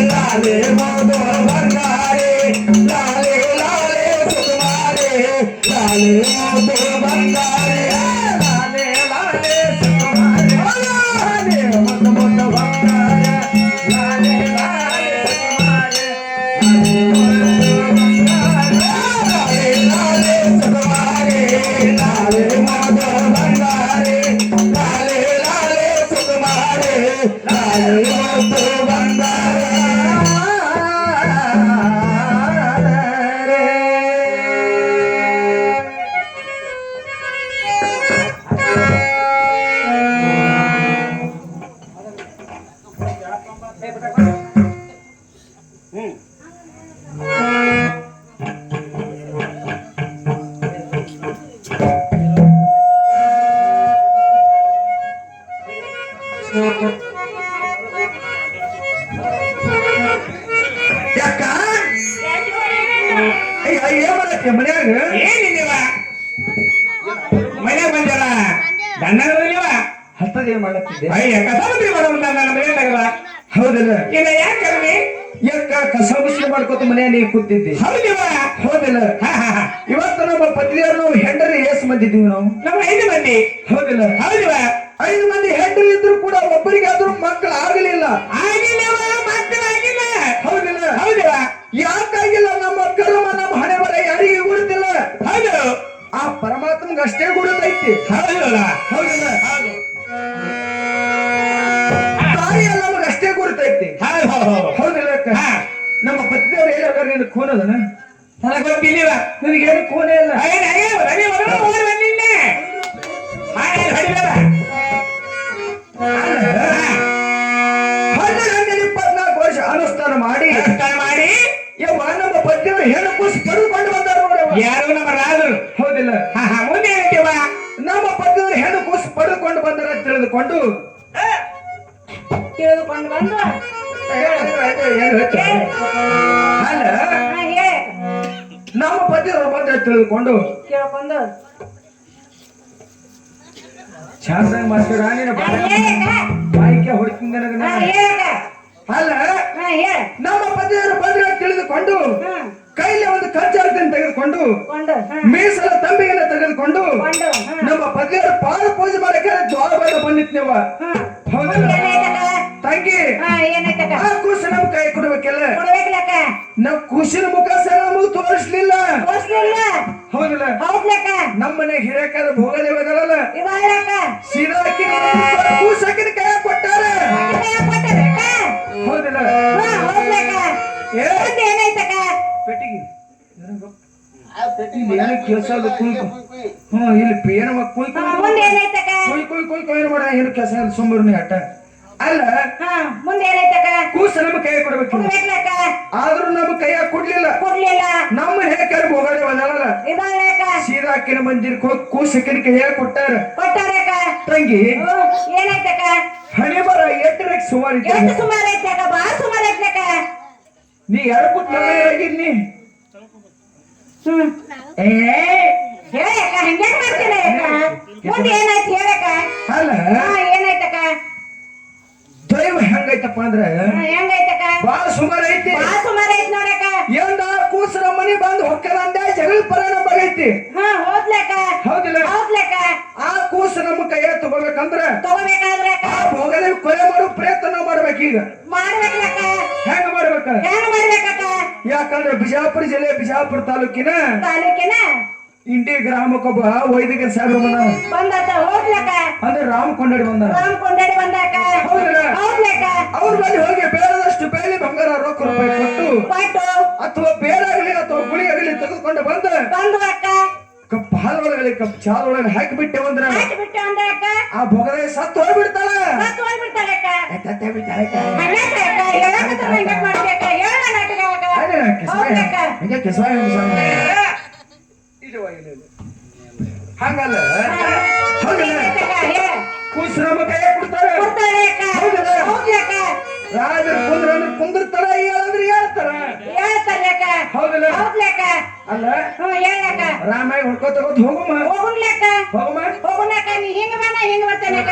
लाले मत बंगारे लाले लाले सुकुमारे लाले मत बंगारे लाले लाले सुकुमारे लाले मत बंगारे लाले लाले ಯಾಕ ಏನ್ ಮಾಡತ್ತೆ ಮನ್ಯಾಗ ಏನಿದ್ದೀವ ಮನೆ ಬಂದಿಲ್ಲ ಗಂಡನಿವ ಹತ್ತದ ಏನ್ ಮಾಡತ್ತಿದ್ದೆ ಅಯ್ಯ ಕಸ ಬಂದ್ರಿ ಬರೋ ನನ್ನ ಮನೆಯಾಗಲ್ಲ ಹೌದಿಲ್ಲ ಇನ್ನ ಯಾಕೆ ಕರ್ಮಿ ಯಾಕ ಕಸ ಮುಸ್ಲಿ ಮಾಡ್ಕೊತ ಮನ್ಯಾಗ ನೀ ಕೂತಿದ್ದಿ ಹೌದಿವ ಹೌದಿಲ್ಲ ಇವತ್ತು ನಮ್ಮ ಪತ್ನಿಯರು ನಾವು ಹೆಂಡರಿ ಏಸ್ ಬಂದಿದ್ದೀವಿ ನಾವು ನಮ್ಮ 5 ಮಂದಿ ಹೌದಿಲ್ಲ ಹೌದಿವ 5 ಮಂದಿ ಹೆಂಡರಿ ಇದ್ರು ಕೂಡ ಒಬ್ಬರಿಗಾದ್ರೂ ಮಕ್ಕಳು ಆಗಲಿಲ್ಲ ಆಗಿಲ್ಲವ ಮಕ್ಕಳಾಗಿಲ್ಲ ಹೌದಿಲ್ಲ ಹೌದಿವ ಯಾಕಾಗಿಲ್ಲ ನಮ್ಮ ಕರ್ಮ ನಮ್ಮ ಹಣೆ ಬರ ಯಾರಿಗೂ ಗುರುತಿಲ್ಲ ಹೌದು ಆ ಪರಮಾತ್ಮಗೆ ಅಷ್ಟೇ ಗುರುತೈತಿ ಹೌದಲ್ಲ ಹೌದಿಲ್ಲ ಹೌದು ತಾಯಿ ನಮಗೆ ಅಷ್ಟೇ ಗುರುತೈತಿ ಹೌದು ಹೌದು ಹೌದಿಲ್ಲ ಅಕ್ಕ? ಹಾ ನಮ್ಮ ಪತ್ನಿಯವ್ರು ಹೇಳಿದ್ರೆ ನೀನು ಖೂನ್ ಅದನ ನನಗೆ ಗೊತ್ತಿಲ್ಲಿವ ನಿನಗೇನು ಖೂನೇ ಇಲ್ಲ ಓಡಿ ಬಂದಿನ್ನೆ ಹೊಡಿಬೇಡ 24 ವರ್ಷ ಅನುಷ್ಠಾನ ಮಾಡಿ ಮಾಡಿ ಯವ್ವ ನಮ್ಮ ಪತ್ನಿಯವರು ಹೆಣ್ಣು ಕೂಸು ಪಡೆದುಕೊಂಡು ಬಂದಾರ ನೋಡವ್ವ. ಯಾರು ನಮ್ಮ ರಾಜರು ಹೌದಿಲ್ಲ ಮುಂದೆ ಹೇಳ್ತೀವ ನಮ್ಮ ಪತ್ನಿಯವರು ಹೆಣ್ಣು ಕೂಸು ಪಡೆದುಕೊಂಡು ಬಂದಾರ ಅಂತ ತಿಳಿದುಕೊಂಡು ತಿಳಿದುಕೊಂಡು ಬಂದು ಅಲ್ಲ ಹೇಳ ನಮ್ಮ ಪತಿಯವರು ಬಂದ ತಿಳಿದುಕೊಂಡು ಕೇಳ್ಕೊಂಡು ಚಂದಂಗ್ ಮಾಸ್ತರ ನೀನು ಹೇಳಕ್ಕ ಬಾಯಿಕೆ ಹೊಡಿತೀನಿ ನನಗೆ ಹೇಳಕ್ಕ ಅಲ್ಲ ಹೇಳ ನಮ್ಮ ಪತಿಯವರು ಬಂದ್ರೆ ತಿಳಿದುಕೊಂಡು ಕೈಲಿ ಒಂದು ಕಚ್ಚಾರ್ತಿಯನ್ನು ತೆಗೆದುಕೊಂಡು ಕೊಂಡು ಮೀಸಲ ತಂಬಿಗೆನ ತೆಗೆದುಕೊಂಡು ಕೊಂಡು ನಮ್ಮ ಪತಿಯವರು ಪಾದ ಪೂಜೆ ಮಾಡಕ್ಕೆ ದ್ವಾರ ಬಂದ ಬಂದಿತ್ನೇವ ಹೌದಲ್ಲ ಏನಾಯ್ತಕ್ಕ ತಂಗಿ ಏನಾಯ್ತಕ್ಕ ಆ ಕೂಸು ನಮ್ ಕೈ ಕೊಡ್ಬೇಕಲ್ಲ ಕೊಡ್ಬೇಕಲಕ್ಕ ನಾವ್ ಖುಷಿನ ಮುಖ ಸಹ ನಮಗ್ ತೋರಿಸ್ಲಿಲ್ಲ ತೋರ್ಸ್ಲಿಲ್ಲ ಹೌದಿಲ್ಲ ಹೌದ್ಲಕ್ಕ ನಮ್ಮನೆ ಹಿರೇಕರ ಭೋಗದೇವದಲ್ಲ ಇವಾಗಲಕ್ಕ ಸೀದಾ ಕೂಸಕಿನ ಕೈ ಕೊಟ್ಟಾರ ಕೊಟ್ಟದಕ್ಕ ಹೌದಿಲ್ಲ ಹೌದ್ಲಕ್ಕ ಏ ಏನಾಯ್ತಕ್ಕ ಪೆಟ್ಟಿಗೆ ಇಲ್ಲಿ ಏನು ಕೆಲಸ ಇಲ್ಲಿ ಪೇನ ಕುಯ್ ಮುಂದೆ ಏನಾಯ್ತಕ್ಕ ಕುಯ್ ಕುಯ್ ಕುಯ್ ಕುಯ್ ಮಾಡ ಏನು ಕೆಲಸ ಸುಮ್ಮನೆ ಆಟ ಅಲ್ಲ ಮುಂದೆ ಏನಾಯ್ತಕ್ಕ ಕೂಸ ನಮ್ಮ ಕೈ ಕೊಡ್ಬೇಕು ಕೊಡ್ಬೇಕಲಕ್ಕ ಆದ್ರೂ ನಮ್ಮ ಕೈಯಾಗ ಕೊಡ್ಲಿಲ್ಲ ಕೊಡ್ಲಿಲ್ಲ ನಮ್ಮ ಹೇಕರ್ ಹೋಗದೆ ಬಂದಲ್ಲ ಇವಾಗಲಕ್ಕ ಸೀದಾ ಅಕ್ಕಿನ ಮಂದಿರಕ್ಕೆ ಹೋಗಿ ಕೂಸಕ್ಕಿನ ಕೈಯಾಗ ಕೊಟ್ಟಾರ ಕೊಟ್ಟಾರಕ್ಕ ತಂಗಿ ಏನಾಯ್ತಕ್ಕ ಹಣೆ ಬರ ಎಟ್ಟರಕ್ಕೆ ಸುಮಾರು ಇತ್ತು. ಎಷ್ಟು ಸುಮಾರು ಐತಕ್ಕ ಬಾಳ ಸುಮಾರು ಐತಕ್ಕ ನೀ ಎರಡು ಪುಟ್ ಆಗಿರ್ನಿ ಏ ಹೇಳಕ್ಕ ಹಂಗ್ಯಾಕ್ ಮಾಡ್ತೀರ ಅಕ್ಕ ಮುಂದೆ ಏನಾಯ್ತು ಹೇಳಕ್ಕ ಅಲ್ಲ ಏನಾಯ್ತಕ್ಕ ದೈವ ಹೆಂಗೈತಪ್ಪ ಅಂದ್ರ ಹೆಂಗೈತಕ್ಕ ಬಾಳ ಸುಮಾರು ಐತಿ ಬಾಳ ಸುಮಾರು ಐತ್ ನೋಡಕ್ಕ ಎಂದ ಕೂಸರ ಮನಿ ಬಂದು ಹೊಕ್ಕದಂದೆ ಜಗಳ ಪರಣ ಬಗೈತಿ ಹೋದ್ಲಕ್ಕ ಹೌದಿಲ್ಲ ಹೌದ್ಲಕ್ಕ ಆ ಕೂಸು ನಮ್ಮ ಕೈಯ ತಗೋಬೇಕಂದ್ರ ತಗೋಬೇಕಾದ್ರಕ್ಕ ಆ ಭೋಗದೇವಿ ಕೊಲೆ ಮಾಡೋ ಪ್ರಯತ್ನ ನಾವ್ ಮಾಡ್ಬೇಕೀಗ ಮಾಡ್ಬೇಕಲಕ್ಕ ಹೆಂಗ ಮಾಡ್ಬೇಕ ಹೆಂಗ್ ಮಾಡ್ಬೇಕಕ್ಕ ಯಾಕಂದ್ರೆ ಬಿಜಾಪುರ ಜಿಲ್ಲೆ ಬಿಜಾಪುರ ತಾಲೂಕಿನ ತಾಲೂಕಿನ ಇಂಡಿ ಗ್ರಾಮಕ್ಕೊಬ್ಬ ವೈದಿಕ ಸಾಹೇಬ್ರ ಬಂದಾತ ಹೋಗ್ಲಕ್ಕ ಅಂದ್ರೆ ರಾಮ ಕೊಂಡಾಡಿ ಬಂದಾರ ರಾಮ್ ಕೊಂಡಾಡಿ ಬಂದಾಕ ಹೌದಿಲ್ಲ ಹೌದ್ಲಕ್ಕ ಅವ್ರ ಬಳಿ ಹೋಗಿ ಬೇಡದಷ್ಟು ಬೇಲಿ ಬಂಗಾರ ರೊಕ್ಕ ರೂಪಾಯಿ ಕೊಟ್ಟು ಪಟ್ಟು ಅಥವಾ ಬೇರಾಗ್ಲಿ ಅಥವಾ ಗುಳಿ ಆಗಲಿ ತೆಗೆದುಕೊಂಡು ಬಂದ ಬಂದು ಅಕ್ಕ ಕಪ್ ಹಾಲೊಳಗಲಿ ಕಪ್ ಚಾದ ಒಳಗೆ ಹಾಕಿ ಬಿಟ್ಟೆ ಅಂದ್ರ ಹಾಕಿ ಬಿಟ್ಟು ಅಂದ ಅಕ್ಕ ಆ ಭೋಗದೇ ಸತ್ತು ಹೋಗ್ಬಿಡ್ತಾಳ ಸತ್ತು ಹೋಗ್ಬಿಡ್ತಾಳಕ್ಕ ತತ್ತೆ ಬಿಡ್ತಾಳೆ ಹಂಗಕ್ಕ ಹೇಳಕತ್ರ ಹಂಗ್ಯಾಕ್ ಮಾಡ್ಬೇಕ ಹೇಳ ನಾಟಕ ಹೌದಕ್ಕ ಹಂಗಲ್ಲ ಹೌದಿಲ್ಲ ಕೂಸ್ರಮ ಕೈ ಕೊಡ್ತಾರ ಕೊಡ್ತಾಳೆ ಅಕ್ಕ ಹೌದ್ಲಕ್ಕ ರಾಜರ ಕುಂದ್ರ ಕುಂದಿರ್ತಾರ ಹೇಳಂದ್ರೆ ಹೇಳ್ತಾರ ಹೇಳ್ತಾರಕ್ಕ ಹೌದಿಲ್ಲ ಹೌದ್ಲಕ್ಕ ಅಲ್ಲ ಹೇಳಕ್ಕ ರಾಮಾಯ ಹೊಡ್ಕೋತ ಹೋಗುಮ ಹೋಗುನ್ಲಕ್ಕ ಹೋಗುಮ ಹೋಗುನಕ್ಕ ನೀ ಹಿಂಗ ಬನ್ನ ಹಿಂಗ ಬರ್ತೇನಕ್ಕ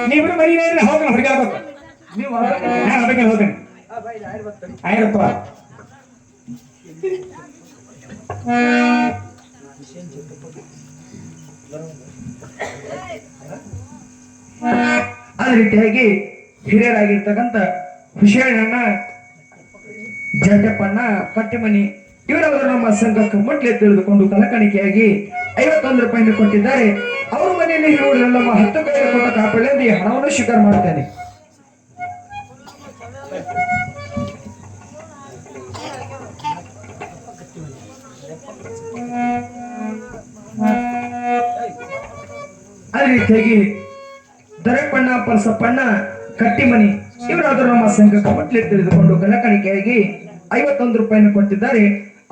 ನೀವಿಬ್ರು ಮರಿ ಹೋಗೋಣ ಹುಡುಗಾಡ್ಬೇಕು ನೀವು ನಾನು ಅದಕ್ಕೆ ಹೋಗ್ತೇನೆ ಆಯ್ತಪ್ಪ ಅದೇ ರೀತಿಯಾಗಿ ಹಿರಿಯರಾಗಿರ್ತಕ್ಕಂಥ ಹುಷೇರಣ್ಣ ಜಂಟಪ್ಪಣ್ಣ ಕಟ್ಟಿಮನಿ ಇವರವರು ನಮ್ಮ ಸಂಘಕ್ಕೆ ಮುಟ್ಲೆ ತಿಳಿದುಕೊಂಡು ಕಲಕಣಿಕೆಯಾಗಿ 51 ರೂಪಾಯಿನ ಕೊಟ್ಟಿದ್ದಾರೆ. ಅವ್ರ ಮನೆಯಲ್ಲಿ ಇರುವುದೆಲ್ಲ ನಮ್ಮ 10 ಕೈ ಕೊಟ್ಟ ಕಾಪಳೆಂದು ಈ ಹಣವನ್ನು ಸ್ವೀಕಾರ ಮಾಡುತ್ತೇನೆ. ಅದೇ ರೀತಿಯಾಗಿ ದರಪ್ಪಣ್ಣ ಪರಸಪ್ಪಣ್ಣ ಕಟ್ಟಿಮನಿ ಇವರಾದರೂ ನಮ್ಮ ಸಂಘಕ್ಕೆ ಮುಟ್ಲೆ ತಿಳಿದುಕೊಂಡು ಕಲಕಣಿಕೆಯಾಗಿ 51 ರೂಪಾಯಿನ ಕೊಟ್ಟಿದ್ದಾರೆ.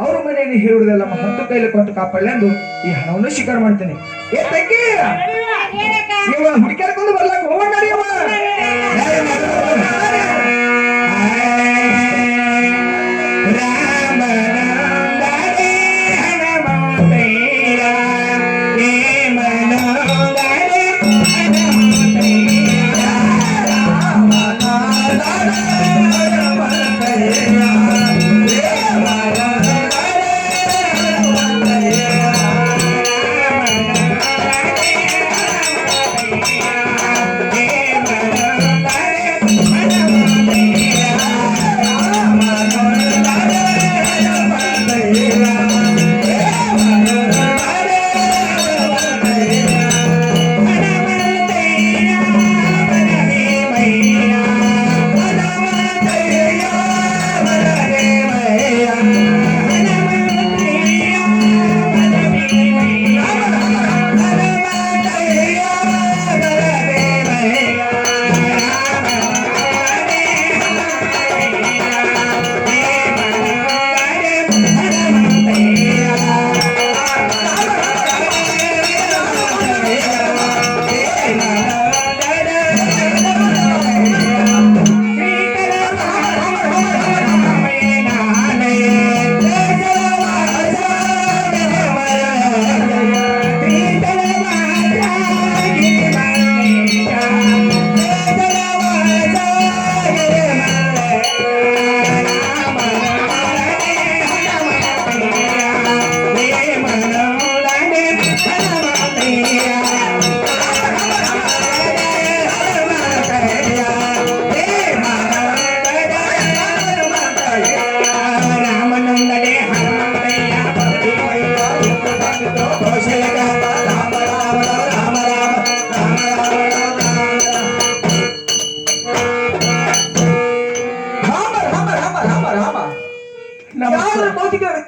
ಅವ್ರ ಮನೆಯನ್ನು ಹಿಡಿದೆಲ್ಲ ಹತ್ತು ಕೈಲಿ ಕೊಟ್ಟು ಕಾಪಾಡಲೆಂದು ಈ ಹಣವನ್ನು ಸ್ವೀಕಾರ ಮಾಡ್ತೇನೆ. ಏ ತಂಗಿ, ಏನಕ್ಕ? ಇವ ಹುಡುಕ್ಯಾಡ್ಕೊಂಡು ಬರ್ಲಕ್ಕ ಹೋಗೋಣ ನಡಿಯವ್ವ.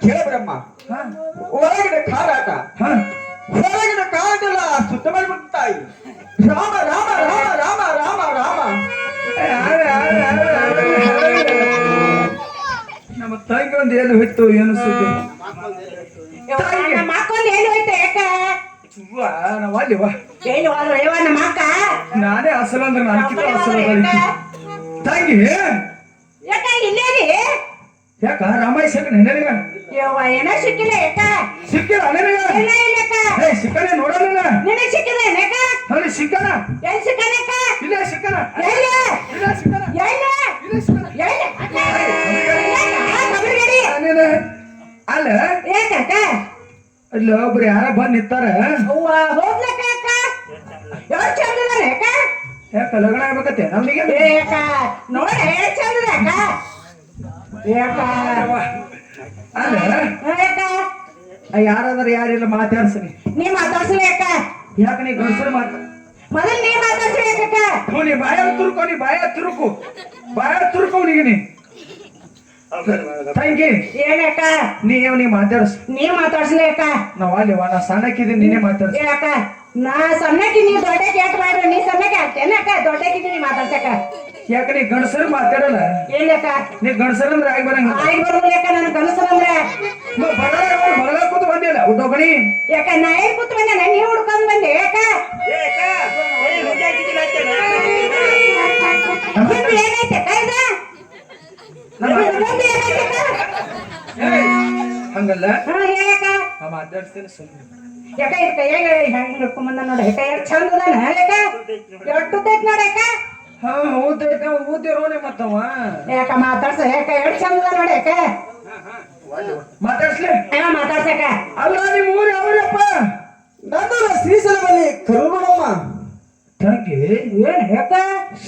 ಕೇಳಬ್ರಮ್ಮ, ಒಳಗಿನ ಕಾರಾಟ ಹೊರಗಿನ ಕಾರಾಟೆಲ್ಲ ಸುತ್ತ ಮಾಡಿಬಿಡ್ತಾಯಿ. ರಾಮ ರಾಮ ರಾಮ ರಾಮ ರಾಮ ರಾಮ. ನಮ್ಮ ತಂಗಿ ಒಂದು ಏನು ಹೋಯ್ತು ಏನು ಸುದ್ದಿ? ನಮ್ಮ ಅಕ್ಕೊಂದು ಏನು ಹೋಯ್ತು ಯಾಕ? ನಾವು ಅಲ್ಲಿವಾ ಏನು ಹೋದ್ರು ಯವ್ವ ನಮ್ಮ ಅಕ್ಕ? ನಾನೇ ಅಸಲು ಅಂದ್ರೆ ನನಗಿಂತ ಅಸಲು ತಂಗಿ. ಯಾಕ ಇಲ್ಲೇ ರೀ? ಯಾಕ ರಾಮಾಯ ಸಿಕ್ಕ ನಿನಗ ಯವ್ವ ಏನೋ ಸಿಕ್ಕಿಲ್ಲ ಯಾಕ? ಸಿಕ್ಕಿಲ್ಲ ನಿನಗ? ಇಲ್ಲ ಇಲ್ಲಕ್ಕ. ಏ ಸಿಕ್ಕನೆ ನೋಡಲ್ಲ. ನಿನಗೆ ಸಿಕ್ಕಿಲ್ಲ ಏನಕ್ಕ? ನನಗೆ ಸಿಕ್ಕನ. ಎಲ್ಲಿ ಸಿಕ್ಕನಕ್ಕ? ಇಲ್ಲ ಸಿಕ್ಕನ. ಎಲ್ಲಿ? ಇಲ್ಲ ಸಿಕ್ಕನ. ಎಲ್ಲಿ? ಇಲ್ಲ ಸಿಕ್ಕನ. ಎಲ್ಲಿ? ಅಕ್ಕ ಕಬರ್ಗಡಿ. ನೀನು ಅಲ್ಲ ಯಾಕಕ್ಕ? ಅಲ್ಲಿ ಒಬ್ರು ಯಾರ ಬಂದ್ ನಿಂತಾರ. ಅವ್ವ ಹೋಗ್ಲಕ್ಕ ಅಕ್ಕ. ಯಾವ ಚಂದದ ಅಕ್ಕ? ಯಾಕ ಲಗ್ನ ಆಗ್ಬೇಕತ್ತೆ ನಮ್ಗೆ? ಯಾಕ ನೋಡ ಎಷ್ಟು ಚಂದದ ಅಕ್ಕ? ಯಾಕ ಅಲ್ಲ ಯಾಕ ಯಾರಾದ್ರೂ ಯಾರಿಲ್ಲ ಮಾತಾಡ್ಸನಿ. ನೀ ಮಾತಾಡ್ಸಲ ಯಾಕ? ಯಾಕ ನೀ ಗಂಡಸರು ಮೊದಲು ನೀ ಮಾತಾಡ್ಸಲ ಯಾಕಕ್ಕ? ನೀ ಬಾಯ ತುರುಕೋ, ನೀ ಬಾಯ ತುರುಕು, ಬಾಯ ತುರುಕೋ ಅವನಿಗೆ. ನೀ ತಂಗಿ ಏನಕ್ಕ? ನೀ ಮಾತಾಡ್ಸ. ನೀ ಮಾತಾಡ್ಸಲ ಯಾಕ? ನಾವ್ ಅಲ್ಲಿವ ನಾ ಸಣ್ಣಕ್ಕಿದ್ದೀನಿ, ನೀನೇ ಮಾತಾಡ್ಸ. ಯಾಕ ನಾ ಸಣ್ಣಕ್ಕಿ ನೀ ದೊಡ್ಡಕ್ಕೆ ಯಾಕೆ ಮಾಡ್ರ? ನೀ ಸಣ್ಣಕ್ಕೆ ಆಗ್ತೇನಕ್ಕ? ದೊಡ್ಡಕ್ಕಿದ್ದೀನಿ ನೀ ಮಾತಾಡ್ಸಕ್ಕ. ಯಾಕ ನೀ ಗಂಡಸರು ಮಾತಾಡಲ್ಲ? ಏನ್ಯಾಕ? ನೀ ಗಂಡಸರ ಅಂದ್ರೆ ಆಗಿ ಬರಂಗ ಆಗಿ ಬರೋದು ಯಾಕ? ನನ್ನ ಕನಸಂದ್ರೆ ಬರಗ ಕೂತು ಬಂದಿಲ್ಲ ಉದ್ದೋಗಣಿ. ಯಾಕ ನಾ ಏನ್ ಕೂತ್ ಬಂದೆ? ನೀ ಹುಡ್ಕೊಂಡ್ ಬಂದೆ ಯಾಕ? ಮುಂದೆ ಏನೈತೆ ಕೈದ? ಮುಂದೆ ಏನೈತೆ? ಹಂಗಲ್ಲ ಯಾಕ? ನಾ ಮಾತಾಡ್ಸ್ತೇನೆ ಸುಮ್ಮನೆ. ಯಾಕ ಇದು ಕೈಯಾಗ ಹೆಂಗ್ ಹಿಡ್ಕೊಂಡ್ ಬಂದ ನೋಡ. ಯಾಕ ಎಷ್ಟು ಚಂದ ಅದಾನ ಯಾಕ? ಎಷ್ಟು ತೈತ್ ನೋಡ ಯಾಕ? ಹಾ ಊದಿರೋನೆ ಮತ್ತವ ಯಾಕ ಮಾತಾಡ್ಸ? ಯಾಕ ಎಷ್ಟು ಚಂದ ಅದ ನೋಡ ಯಾಕ? ಮಾತಾಡ್ಸ್ಲಿ. ಮಾತಾಡ್ಸಕ. ಅಲ್ಲ ನಿಮ್ ಊರು ಯಾವ್ರಪ್ಪ? ನಂದೂರ ಶ್ರೀಶೈಲ ಬಲ್ಲಿ ಕರುಣಮ್ಮ. ತಂಗಿ ಏನ್ ಯಾಕ?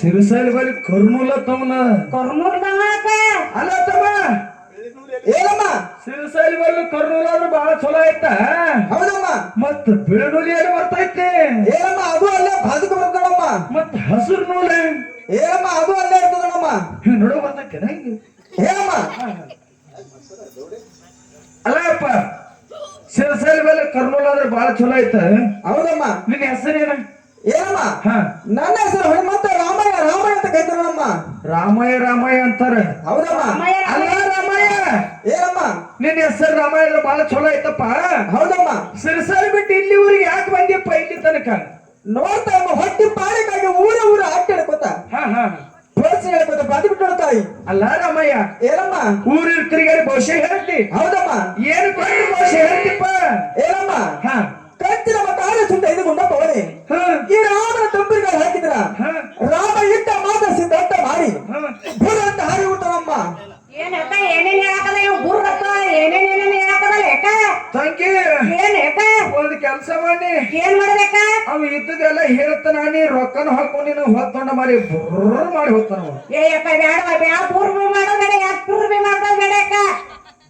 ಸಿರಿಸೈಲ್ ಬಲಿ ಕರ್ನೂಲ ತಮ್ಮನ. ಕರ್ನೂಲ್ದವ ಯಾಕ? ಅಲ್ಲ ತಮ್ಮ, ಏನಮ್ಮ? ಸಿರಿಸೈಲ್ ಬಲಿ ಕರ್ನೂಲ ಅಂದ್ರೆ ಬಹಳ ಚಲೋ ಆಯ್ತಾ? ಹೌದಮ್ಮ. ಮತ್ತ ಬಿಳುನೂಲಿ ಎಲ್ಲಿ ಬರ್ತೈತೆ? ಏನಮ್ಮ? ಅದು ಅಲ್ಲೇ ಬಾಜುಕ ಬರ್ತಾಳಮ್ಮ. ಮತ್ತ ಹಸಿರು ನೂಲ ಏನಮ್ಮ? ಅದು ಅಲ್ಲೇ ಇರ್ತದಮ್ಮ. ಹಿಂಗ್ ನೋಡೋ ಬರ್ತೈತೆ ನಂಗೆ. ಏನಮ್ಮ? ಅಲ್ಲಪ್ಪ ಸಿರಿಸೈಲ್ ಬಲಿ ಕರ್ನೂಲ ಅಂದ್ರೆ ಬಹಳ ಚಲೋ ಆಯ್ತ. ಹೌದಮ್ಮ. ನಿನ್ನ ಹೆಸರೇನ? ಏನಮ್ಮ? ಹಾ ನನ್ನ ಹೆಸರು ಹನುಮಂತ ರಾಮಯ್ಯ. ರಾಮಯ್ಯ ಅಂತ ಕೈತಾರಮ್ಮ. ರಾಮಯ್ಯ ರಾಮಯ್ಯ ಅಂತಾರ. ಹೌದಮ್ಮ. ಅಲ್ಲ ರಾಮಯ್ಯ ಏನಮ್ಮ ನಿನ್ನ ಹೆಸರು ರಾಮಾಯಣ ಬಹಳ ಚಲೋ ಐತಪ್ಪ. ಹೌದಮ್ಮ ಸಿರಸಾರಿ ಬಿಟ್ಟು ಇಲ್ಲಿ ಊರಿಗೆ ಯಾಕೆ ಬಂದಿಯಪ್ಪ ಇಲ್ಲಿ ತನಕ? ನೋಡ್ತಾ ಅಮ್ಮ ಹೊಟ್ಟಿ ಪಾಡಿಗಾಗಿ ಊರ ಅಡ್ಡಾಡ್ಕೊತ ಹಾ ಹಾ ತೋರಿಸಿ ಹೇಳ್ಕೊತ ಬಂದ್ಬಿಟ್ಟು ತಾಯಿ. ಅಲ್ಲ ರಾಮಯ್ಯ, ಏನಮ್ಮ ಊರಿನ ತಿರುಗಾಡಿ ಭವಿಷ್ಯ ಹೇಳ್ತಿ. ಹೌದಮ್ಮ ಏನು ಕೊಂಡು ಭವಿಷ್ಯ ಹೇಳ್ತಿಪ್ಪ? ಏನಮ್ಮ ಹಾ ಕಂಚಿನ ಮತ್ತು ಆನೆ ಸುತ್ತ ಇದು ಗುಂಡಪ್ಪ ಅವನೇ ಹಾ ಈ ರಾಮನ ತಂಬಿರಿಗಾಲ ಹಾಕಿದ್ರ ಹಾ ರಾಮ ಇಟ್ಟ ಮಾತಾಡಿಸಿದ ಅಟ್ಟ ಮಾಡಿ ಹಾ ಬುಡ ಅಂತ ಹಾರಿ ಬಿಡ್ತಾನಮ್ಮ. ಏನಕ್ಕ ಏನೇನ್ ಹೇಳಕದ ಇವ್ ಬುರ್ರಕ್ಕ ಏನೇನೇನೇನ್ ಹೇಳಕದಲ್ಲ ಯಾಕ ತಂಗಿ ಏನ್ ಯಾಕ ಒಂದು ಕೆಲಸ ಮಾಡಿ, ಏನ್ ಮಾಡ್ಬೇಕ ಅವ ಇದ್ದದೆಲ್ಲ ಹೇಳ್ತಾನ, ನೀ ರೊಕ್ಕನ ಹಾಕೊಂಡು ಹೊತ್ತೊಂಡ ಮಾರಿ ಬುರ್ರ ಮಾಡಿ ಹೋಗ್ತಾನ. ಏ ಯಕ್ಕ ಬೇಡ ಬ್ಯಾ ಪೂರ್ವಿ ಮಾಡೋದ್ ಬೇಡ ಯಾಕೆ ಪೂರ್ವಿ ಮಾಡೋದ್ ಬೇಡ ಅಕ್ಕ